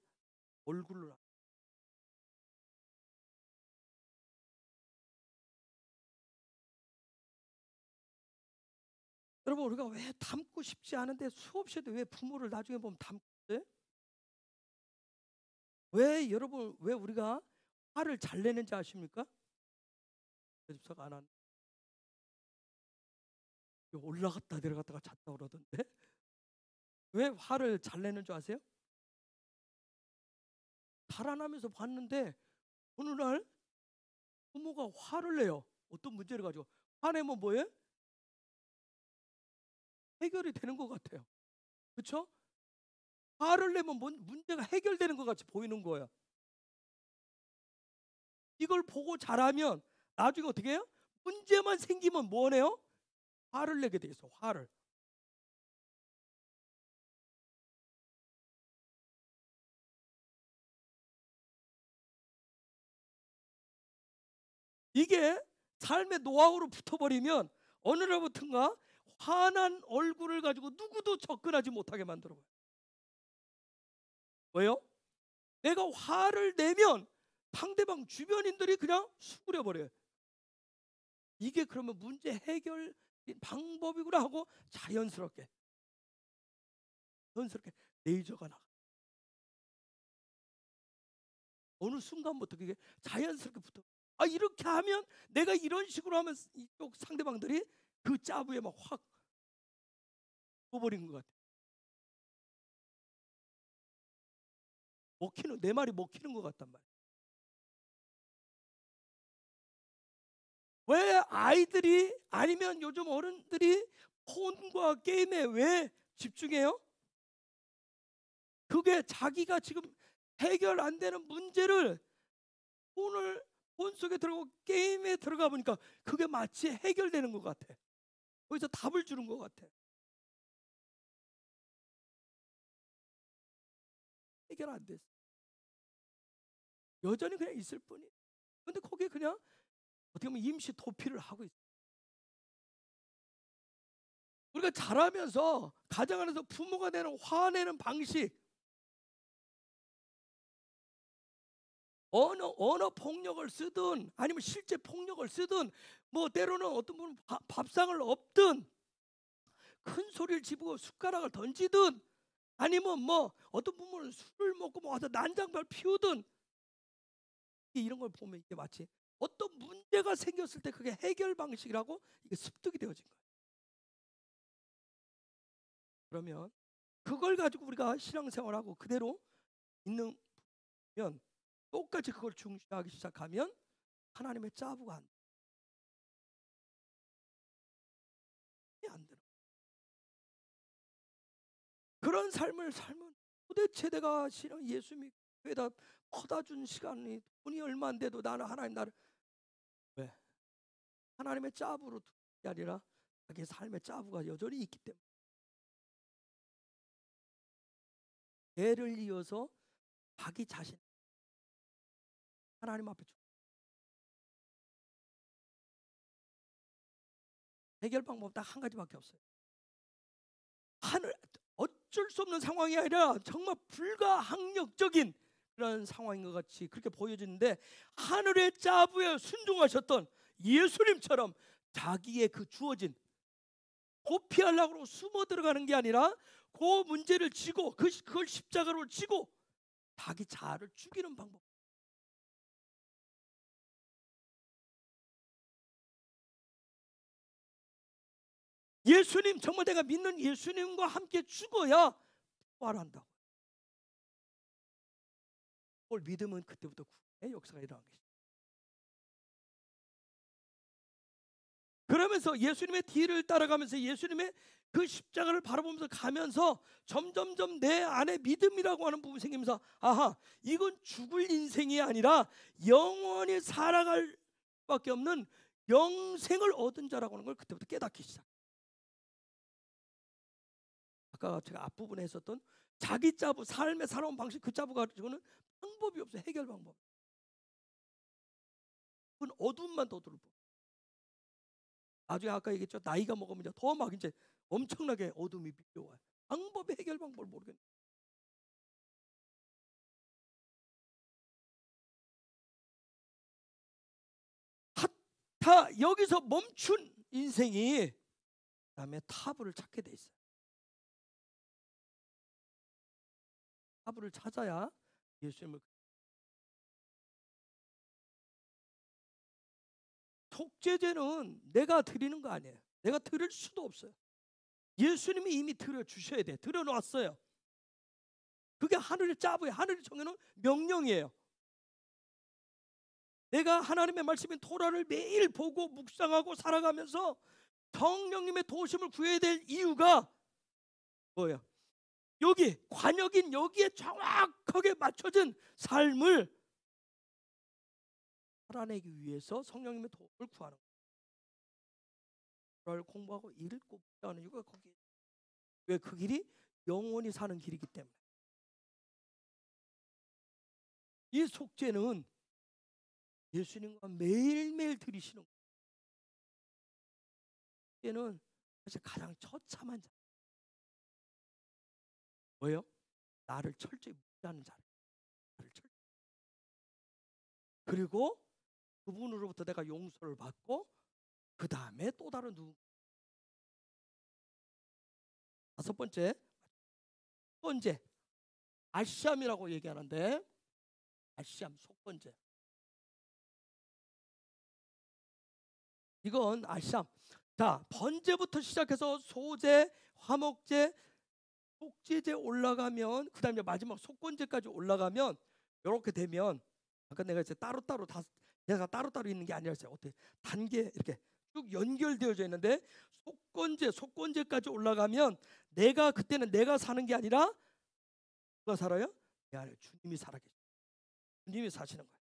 얼굴로 나. 여러분 우리가 왜 닮고 싶지 않은데 수없이 해도 왜 부모를 나중에 보면 닮거든? 왜 여러분 왜 우리가 화를 잘 내는지 아십니까? 집사가 안 하는. 올라갔다 내려갔다가 잤다 그러던데 왜 화를 잘 내는 줄 아세요? 달아나면서 봤는데 어느 날 부모가 화를 내요. 어떤 문제를 가지고 화내면 뭐예요? 해결이 되는 것 같아요. 그렇죠? 화를 내면 문제가 해결되는 것 같이 보이는 거예요. 이걸 보고 자라면 나중에 어떻게 해요? 문제만 생기면 뭐네요? 화를 내게 돼 있어. 화를. 이게 삶의 노하우로 붙어버리면 어느 날부턴가 환한 얼굴을 가지고 누구도 접근하지 못하게 만들어요. 왜요? 내가 화를 내면 상대방 주변인들이 그냥 수그려 버려요. 이게 그러면 문제 해결 방법이구나 하고 자연스럽게 레이저가 나가. 어느 순간부터 그게 자연스럽게 붙어. 아, 이렇게 하면 내가 이런 식으로 하면 이쪽 상대방들이 그 짜부에 막 확 버린 것 같아. 내 말이 먹히는 것 같단 말이야. 왜 아이들이 아니면 요즘 어른들이 폰과 게임에 왜 집중해요? 그게 자기가 지금 해결 안 되는 문제를 폰 속에 들어가고 게임에 들어가 보니까 그게 마치 해결되는 것 같아. 거기서 답을 주는 것 같아. 해결 안 됐어. 여전히 그냥 있을 뿐이. 근데 거기에 그냥 어떻게 보면 임시 도피를 하고 있어. 우리가 자라면서 가정 안에서 부모가 되는 화내는 방식, 언어 폭력을 쓰든 아니면 실제 폭력을 쓰든 뭐 때로는 어떤 분은 밥상을 엎든 큰 소리를 지르고 숟가락을 던지든 아니면 뭐 어떤 부모는 술을 먹고 뭐 와서 난장발 피우든 이런 걸 보면 이게 마치 어떤 문제가 생겼을 때 그게 해결 방식이라고 이게 습득이 되어진 거예요. 그러면 그걸 가지고 우리가 신앙생활하고 그대로 있는 면 똑같이 그걸 중시하기 시작하면 하나님의 짜부가 안 되는 그런 삶을 살면 도대체 내가 신앙 예수 믿고에다 퍼다 준 시간이 돈이 얼마 안 돼도 나는 하나님 나를 왜 하나님의 짜부로 두는 게 아니라 자기 삶의 짜부가 여전히 있기 때문에 애를 이어서 자기 자신 하나님 앞에 해결 방법 딱 한 가지밖에 없어요. 어쩔 수 없는 상황이 아니라 정말 불가항력적인 그런 상황인 것 같이 그렇게 보여지는데 하늘의 짜부에 순종하셨던 예수님처럼 자기의 그 주어진 도피하려고 숨어 들어가는 게 아니라 그 문제를 지고 그걸 십자가로 지고 자기 자아를 죽이는 방법. 예수님 정말 내가 믿는 예수님과 함께 죽어야 부활한다고. 그걸 믿으면 그때부터 구원의 역사가 일어나는 것이죠. 그러면서 예수님의 뒤를 따라가면서 예수님의 그 십자가를 바라보면서 가면서 점점점 내 안에 믿음이라고 하는 부분이 생기면서 아하, 이건 죽을 인생이 아니라 영원히 살아갈 수밖에 없는 영생을 얻은 자라고 하는 걸 그때부터 깨닫기 시작. 아까 제가 앞부분에 했었던 자기 짜부, 삶의 살아온 방식, 그 짜부 가지고는 방법이 없어요. 해결 방법. 그건 어둠만 더 들을 뿐. 나중에 아까 얘기했죠. 나이가 먹으면 이제 더 막 이제 엄청나게 어둠이 밀려와요. 방법의 해결 방법을 모르겠네. 다 여기서 멈춘 인생이 그다음에 타부를 찾게 돼 있어요. 타부를 찾아야 예수님을 속죄제는 내가 드리는 거 아니에요. 내가 드릴 수도 없어요. 예수님이 이미 드려 주셔야 돼. 드려 놨어요. 그게 하늘의 짜부예요. 하늘이 정해놓은 명령이에요. 내가 하나님의 말씀인 토라를 매일 보고 묵상하고 살아가면서 성령님의 도우심을 구해야 될 이유가 뭐예요? 여기 관역인 여기에 정확하게 맞춰진 삶을 살아내기 위해서 성령님의 도움을 구하는 거예요. 토라를 공부하고 읽고 묵상하는 이유가 거기에. 왜? 그 길이 영원히 사는 길이기 때문에. 이 속죄는 예수님과 매일매일 드리시는 거예요. 속죄는 그래서 가장 처참한 자 뭐예요? 나를 철저히 무시하는 자. 나를 철저히. 그리고 그분으로부터 내가 용서를 받고 그 다음에 또 다른 누구. 다섯 번째 아시암이라고 얘기하는데, 아시암 속번제. 이건 아시암. 자, 번제부터 시작해서 소제, 화목제, 속죄제 올라가면, 그 다음에 마지막 속건제까지 올라가면, 이렇게 되면, 아까 내가 이제 따로따로 다 제가 따로따로 있는 게 아니라 어떻게 단계 이렇게 쭉 연결되어져 있는데, 속건제까지 올라가면 내가 그때는 내가 사는 게 아니라 누가 살아요? 내 안에 주님이 살아계셔. 주님이 사시는 거예요.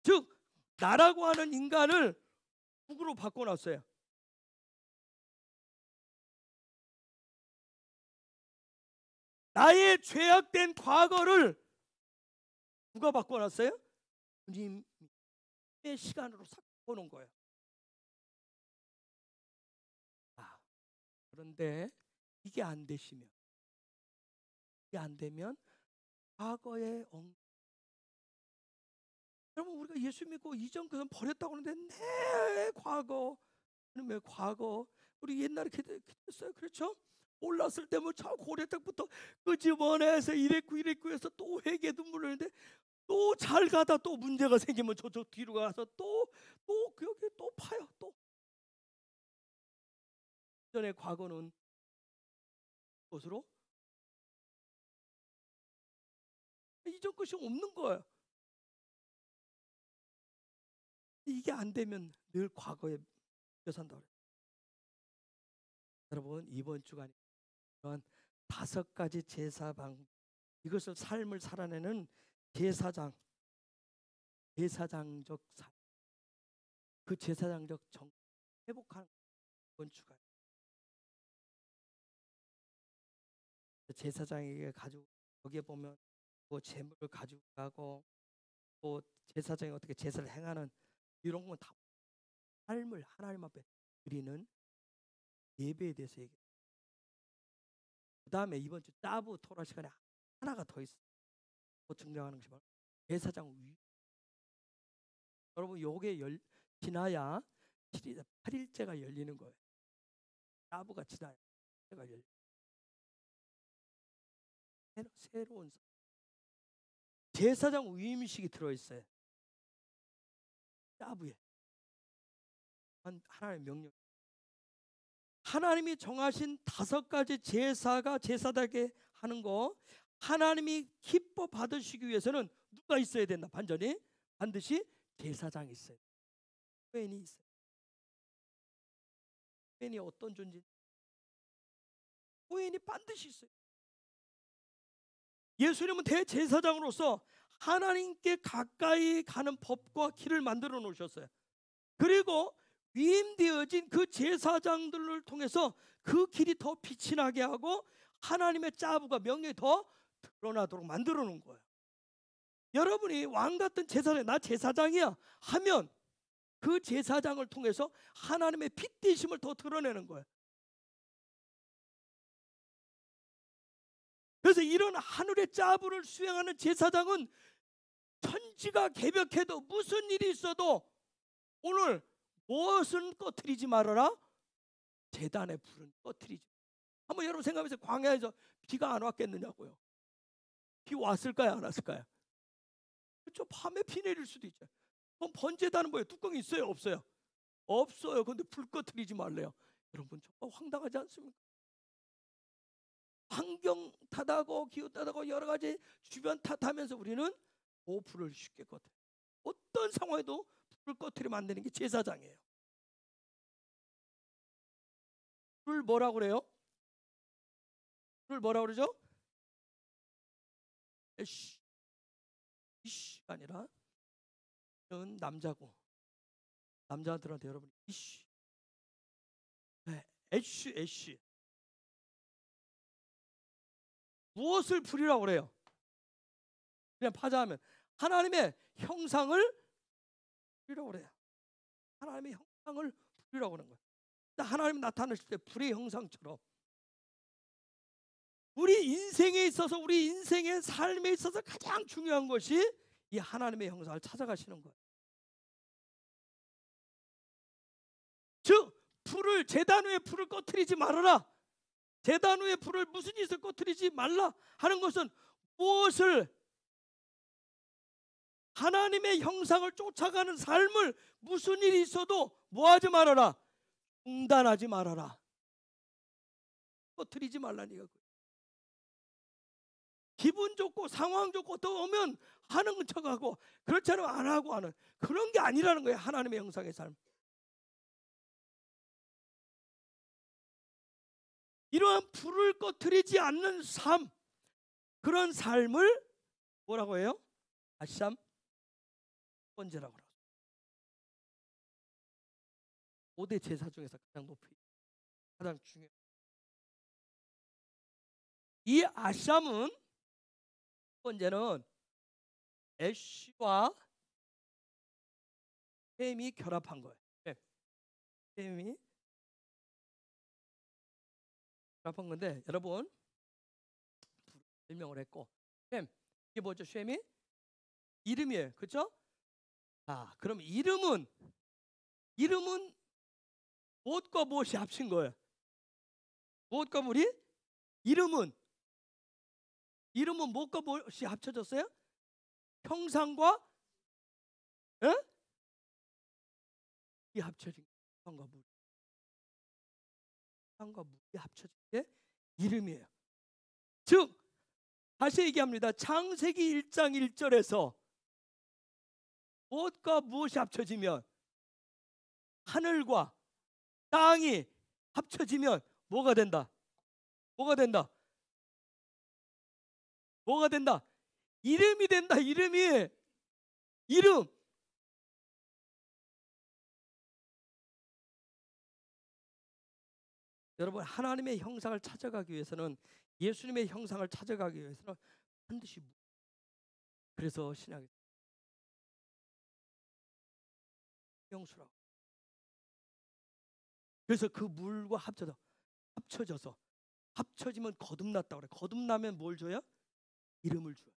즉 나라고 하는 인간을 누구로 바꿔놨어요? 나의 죄악된 과거를 누가 바꿔놨어요? 주님의 시간으로 싹 바꿔놓은 거예요. 그런데 이게 안 되면 과거의 여러분, 우리가 예수 믿고 이전 그건 버렸다고 하는데 내 과거, 왜 과거 우리 옛날에 기도했어요. 그렇죠? 올랐을 때 뭐 저 고려짝부터 끄집어내서 이랬고 해서 또 회개 눈물을 흘리는데, 또 잘 가다 또 문제가 생기면 저쪽 뒤로 가서 또 여기 또 파요. 또 전에 과거는 것으로 이전 것이 없는 거예요. 이게 안 되면 늘 과거에 뼈산다 그래요. 여러분, 이번 주간에 이런 5가지 제사 방법, 이것을 삶을 살아내는 제사장적 삶, 그 제사장적 정 회복하는 이번 주간. 제사장에게 가지고 거기에 보면 뭐 재물을 가지고 가고 또 제사장이 어떻게 제사를 행하는 이런 건 다 삶을 하나님 앞에 드리는 예배에 대해서 얘기해요. 그 다음에 이번 주 짜부 토라 시간에 하나가 더 있어요. 증정하는 것이 바로 제사장 위. 여러분, 요게 지나야 8일째가 열리는 거예요. 짜부가 지나야 8일째가 열리는 거예요. 새로운 제사장 위임식이 들어있어요. 짜부에 하나님의 명령. 하나님이 정하신 5가지 제사가 제사되게 하는 거, 하나님이 기뻐 받으시기 위해서는 누가 있어야 된다? 반드시 제사장이 있어요. 코헨이 있어요. 코헨이 어떤 존재? 코헨이 반드시 있어요. 예수님은 대제사장으로서 하나님께 가까이 가는 법과 길을 만들어 놓으셨어요. 그리고 위임되어진 그 제사장들을 통해서 그 길이 더 빛이 나게 하고 하나님의 짜부가 명령이 더 드러나도록 만들어 놓은 거예요. 여러분이 왕 같은 제사장, 나 제사장이야 하면 그 제사장을 통해서 하나님의 빛되심을 더 드러내는 거예요. 그래서 이런 하늘의 짜부를 수행하는 제사장은 천지가 개벽해도 무슨 일이 있어도 오늘 무엇은 꺼트리지 말아라? 제단의 불은 꺼트리지. 한번 여러분 생각해보세요. 광야에서 비가 안 왔겠느냐고요. 비 왔을까요? 안 왔을까요? 그렇죠. 밤에 비 내릴 수도 있죠. 그럼 번제단은 뭐예요? 뚜껑이 있어요? 없어요? 없어요. 근데 불 꺼트리지 말래요. 여러분, 정말 황당하지 않습니까? 환경 탓하고 기후 탓하고 여러 가지 주변 탓하면서 우리는 불을 쉽게 꺼트려. 어떤 상황에도 불을 꺼트리면 안 되는 게 제사장이에요. 불을 뭐라고 그래요? 불을 뭐라고 그러죠? 이씨가 아니라 남자고, 남자들한테 여러분 이씨, 애쉬. 무엇을 불이라고 그래요? 그냥 파자하면 하나님의 형상을 불이라고 그래요. 하나님의 형상을 불이라고 하는 거예요. 하나님 나타나실 때 불의 형상처럼 우리 인생에 있어서, 우리 인생의 삶에 있어서 가장 중요한 것이 이 하나님의 형상을 찾아가시는 거예요. 즉 불을, 제단 위에 불을 꺼트리지 말아라, 제단 위에 불을 무슨 짓을 꺼트리지 말라 하는 것은 무엇을, 하나님의 형상을 쫓아가는 삶을 무슨 일이 있어도 뭐하지 말아라, 중단하지 말아라, 꺼트리지 말라니까. 기분 좋고 상황 좋고 또 오면 하는 척하고 그렇지 않으면 안 하고 하는 그런 게 아니라는 거예요. 하나님의 형상의 삶. 이러한 불을 꺼트리지 않는 삶, 그런 삶을 뭐라고 해요? 아샴 번제라고 그러죠. 5대 제사 중에서 가장 높이, 가장 중요해요. 이 아샴은 번제는 애쉬와 셈이 결합한 거예요. 셈이 결합한 건데, 여러분 설명을 했고, 셈 이게 뭐죠? 셈이 이름이에요, 그렇죠? 그럼 이름은 무엇과 무엇이 합친 거예요? 무엇과 무엇이? 이름은 무엇과 무엇이 합쳐졌어요? 형상과 이 합쳐진 형상과 물, 형상과 물이 합쳐진 게 이름이에요. 즉 다시 얘기합니다. 창세기 1장 1절에서 무엇과 무엇이 합쳐지면, 하늘과 땅이 합쳐지면 뭐가 된다? 뭐가 된다? 뭐가 된다? 이름이 된다. 이름이. 이름. 여러분, 하나님의 형상을 찾아가기 위해서는, 예수님의 형상을 찾아가기 위해서는 반드시, 그래서 신약에 영수라고, 그래서 그 물과 합쳐져서 합쳐지면 거듭났다고 그래. 거듭나면 뭘 줘요? 이름을 줘요.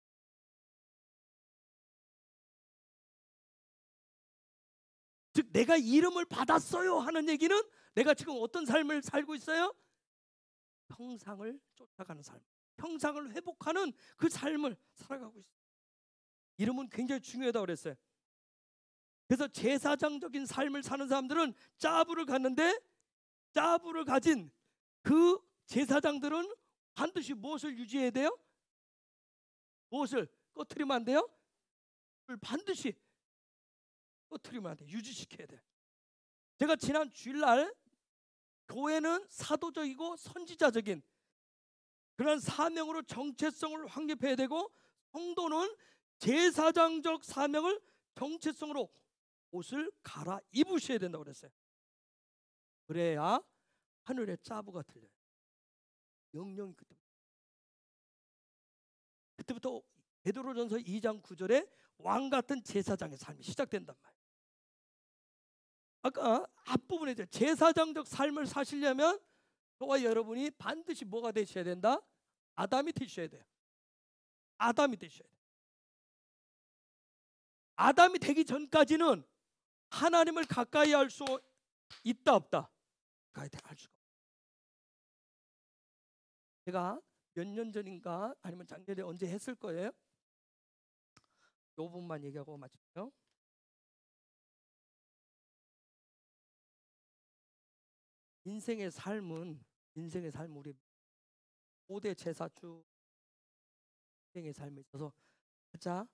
즉 내가 이름을 받았어요 하는 얘기는 내가 지금 어떤 삶을 살고 있어요? 형상을 쫓아가는 삶, 형상을 회복하는 그 삶을 살아가고 있어요. 이름은 굉장히 중요하다고 그랬어요. 그래서 제사장적인 삶을 사는 사람들은 짜부를 갔는데, 짜부를 가진 그 제사장들은 반드시 무엇을 유지해야 돼요? 무엇을 꺼트리면 안 돼요? 반드시 꺼트리면 안 돼요. 유지시켜야 돼요. 제가 지난 주일날 교회는 사도적이고 선지자적인 그런 사명으로 정체성을 확립해야 되고, 성도는 제사장적 사명을 정체성으로 옷을 갈아입으셔야 된다고 그랬어요. 그래야 하늘의 짜부가 들려요. 영영이 그때부터 베드로전서 2장 9절에 왕 같은 제사장의 삶이 시작된단 말이에요. 아까 앞부분에 제사장적 삶을 사시려면 저와 여러분이 반드시 뭐가 되셔야 된다? 아담이 되셔야 돼요. 아담이 되셔야 돼요. 아담이 되기 전까지는 하나님을 가까이 할 수 있다 없다? 가까이 할 수가 없어요. 제가 몇 년 전인가 아니면 작년에 언제 했을 거예요. 이 부분만 얘기하고 마칠게요. 인생의 삶은 우리 5대 제사주 인생의 삶에 있어서 가장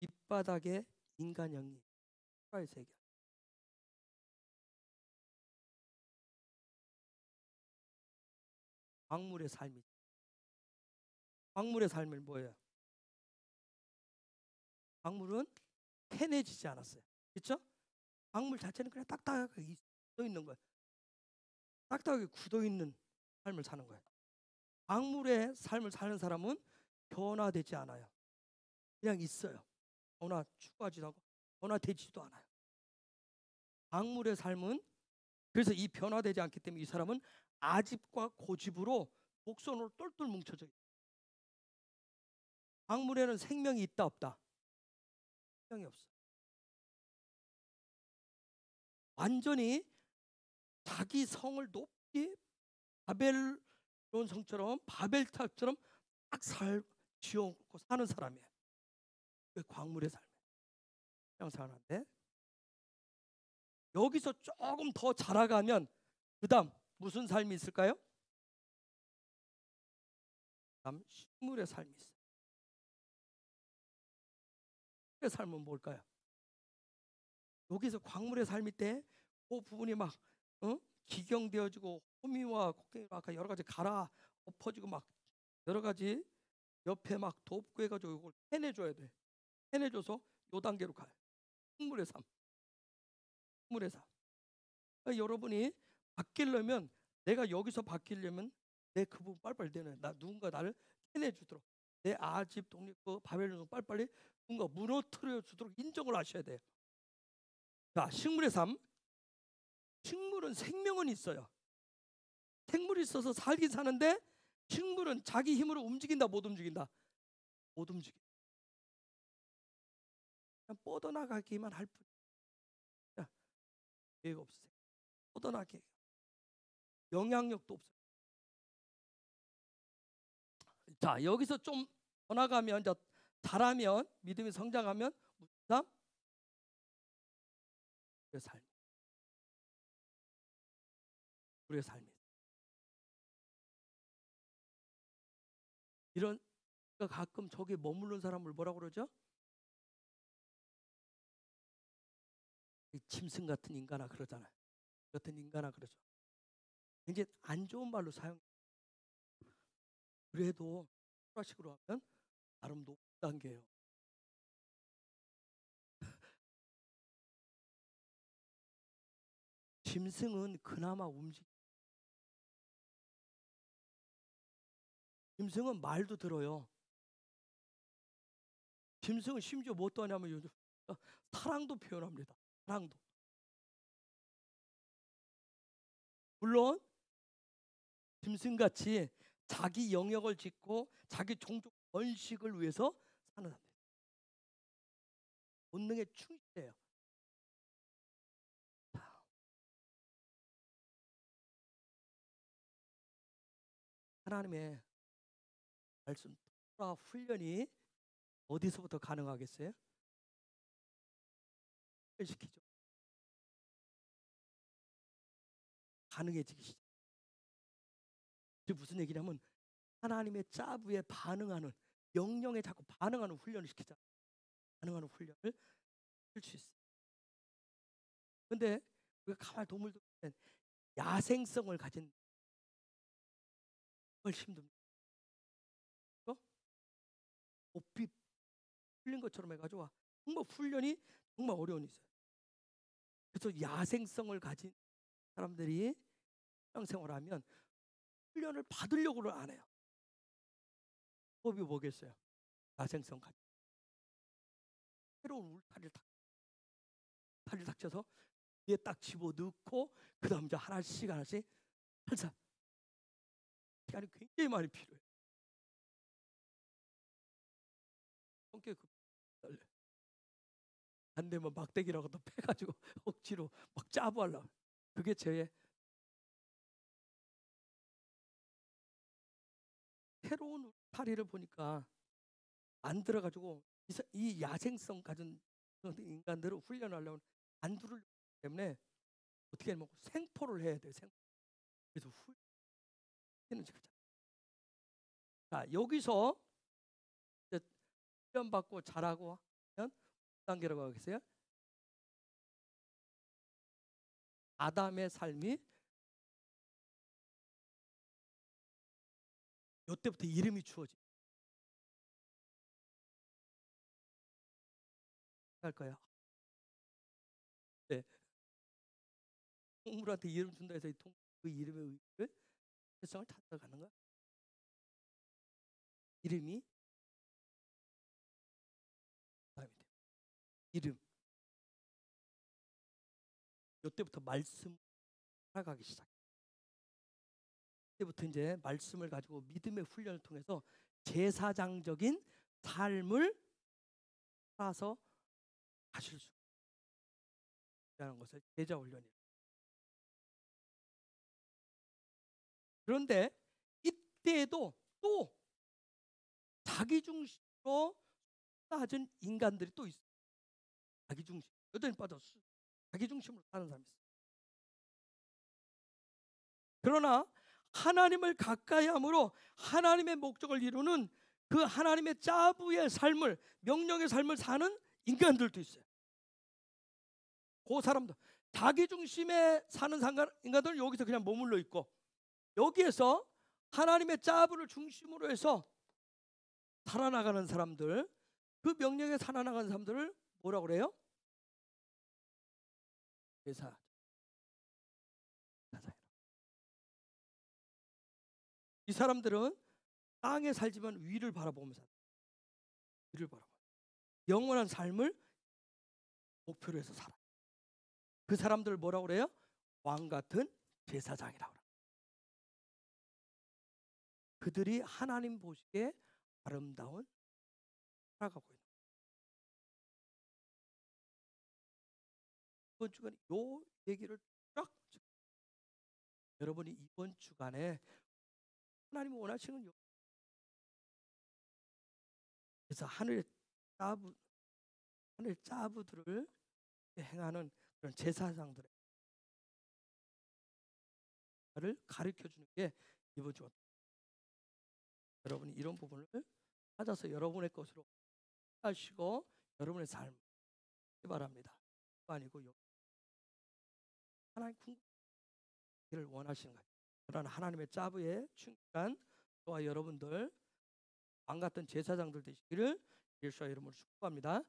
밑바닥의 인간 영리, 추가의 세계. 광물의 삶이. 광물의 삶은 뭐예요? 광물은 캐내지지 않았어요. 그렇죠? 광물 자체는 그냥 딱딱하게 굳어 있는 거예요. 딱딱하게 굳어 있는 삶을 사는 거예요. 광물의 삶을 사는 사람은 변화되지 않아요. 그냥 있어요. 변화 추구하지도 않고 변화되지도 않아요. 광물의 삶은 그래서 이 변화되지 않기 때문에 이 사람은 아집과 고집으로 독선으로 똘똘 뭉쳐져 있어요. 광물에는 생명이 있다 없다? 생명이 없어. 완전히 자기 성을 높이 바벨론 성처럼 바벨탑처럼 딱 지어놓고 사는 사람이에요. 그 광물의 삶이에요. 그냥 사는데 여기서 조금 더 자라가면 그 다음 무슨 삶이 있을까요? 그 다음 식물의 삶이 있어요. 식물의 삶은 뭘까요? 여기서 광물의 삶일 때 그 부분이 막 기경되어지고 호미와 곡괭이와 아까 여러 가지 갈아 엎어지고 막 여러 가지 옆에 막 돕고 해가지고 이걸 해내줘야 돼. 해내줘서 요 단계로 가요. 식물의 삶. 식물의 삶. 그러니까 여러분이 바뀌려면 내가 여기서 바뀌려면 내 그 부분 빨리빨리 되는 나 누군가 나를 해내주도록 내 아집 독립 바벨론 빨리빨리 누군가 무너뜨려 주도록 인정을 하셔야 돼요. 자, 식물의 삶. 식물은 생명은 있어요. 생물이 있어서 살긴 사는데 식물은 자기 힘으로 움직인다 못 움직인다? 못 움직여. 그냥 뻗어나가기만 할 뿐이야. 계획 없으세요. 뻗어나게 영향력도 없어요. 자, 여기서 좀 더 나가면 이제 잘하면 믿음이 성장하면 무슨 삶? 우리의 삶. 우리의 삶이 이런 가끔 저기 머무른 사람을 뭐라고 그러죠? 짐승 같은 인간아 그러잖아요. 같은 인간아 그러죠. 이제 안 좋은 말로 사용. 그래도 프라식으로 하면 나름 높은 단계예요. 짐승은 그나마 짐승은 말도 들어요. 짐승은 심지어 뭣도 하냐면 요즘 사랑도 표현합니다. 사랑도. 물론 짐승같이 자기 영역을 짓고 자기 종족 번식을 위해서 사는 사람들. 본능에 충실해요. 하나님의 말씀, 토라 훈련이 어디서부터 가능하겠어요? 시키죠. 가능해지기 시작. 무슨 얘기냐면 하나님의 짜부에 반응하는 명령에 자꾸 반응하는 훈련을 시키자. 반응하는 훈련을 할 수 있어요. 근데 우리가 가만히 동물들 보면 야생성을 가진 걸 힘듭니다. 높이 풀린 것처럼 해가지고 정말 훈련이 정말 어려운 있어요. 그래서 야생성을 가진 사람들이 신앙생활하면 훈련을 받으려고를 안 해요. 법이 뭐겠어요? 야생성 가진 새로운 울타리를 딱 쳐서 뒤에 딱 집어넣고 그 다음 이제 하나씩 살살 시간이 굉장히 많이 필요해요. 성격이 안 되면 막대기라고 또 패가지고 억지로 막 짜부하려고. 그게 제 새로운 울타리를 보니까 안 들어가지고 이 야생성 가진 인간들을 훈련하려면 안 들을 때문에 어떻게 하면 생포를 해야 돼요. 그래서 훈련은 자, 여기서 훈련 받고 잘하고 하면 단계라고 하겠어요? 아담의 삶이 이때부터 이름이 주어지. 할 거예요. 네. 동물한테 이름 준다 해서 그 이름의 의미를 세상을 찾아가는 거야. 이름이 이름. 이때부터 말씀 살아가기 시작. 그때부터 이제 말씀을 가지고 믿음의 훈련을 통해서 제사장적인 삶을 살아서 가실 수 있다는 것을 제자 훈련이에요. 그런데 이때에도 또 자기 중심으로 낮은 인간들이 또 있어요. 자기 중심. 여전히 빠졌어. 자기 중심으로 사는 사람이 있어요. 그러나 하나님을 가까이 함으로 하나님의 목적을 이루는 그 하나님의 짜부의 삶을, 명령의 삶을 사는 인간들도 있어요. 그 사람들, 자기 중심에 사는 인간들은 여기서 그냥 머물러 있고, 여기에서 하나님의 짜부를 중심으로 해서 살아나가는 사람들, 그 명령에 살아나가는 사람들을 뭐라고 그래요? 제사장. 이 사람들은 땅에 살지만 위를 바라보면서 위를 바라봐. 영원한 삶을 목표로 해서 살아. 그 사람들을 뭐라고 그래요? 왕 같은 제사장이라고 그래요. 그들이 하나님 보시기에 아름다운 살아가고 있는. 이번 주간에 요 얘기를 쫙, 여러분이 이번 주간에 하나님이 원하시는 그래서 하늘 짜부들을 행하는 그런 제사장들을 가르쳐 주는 게 이번 주. 여러분이 이런 부분을 찾아서 여러분의 것으로 하시고 여러분의 삶을 바랍니다. 아니고 하나님 궁극기를 원하시는 거예요. 그러나 하나님의 짜부에 충실한 저와 여러분들 왕 같은 제사장들 되시기를 예수와 이름으로 축복합니다.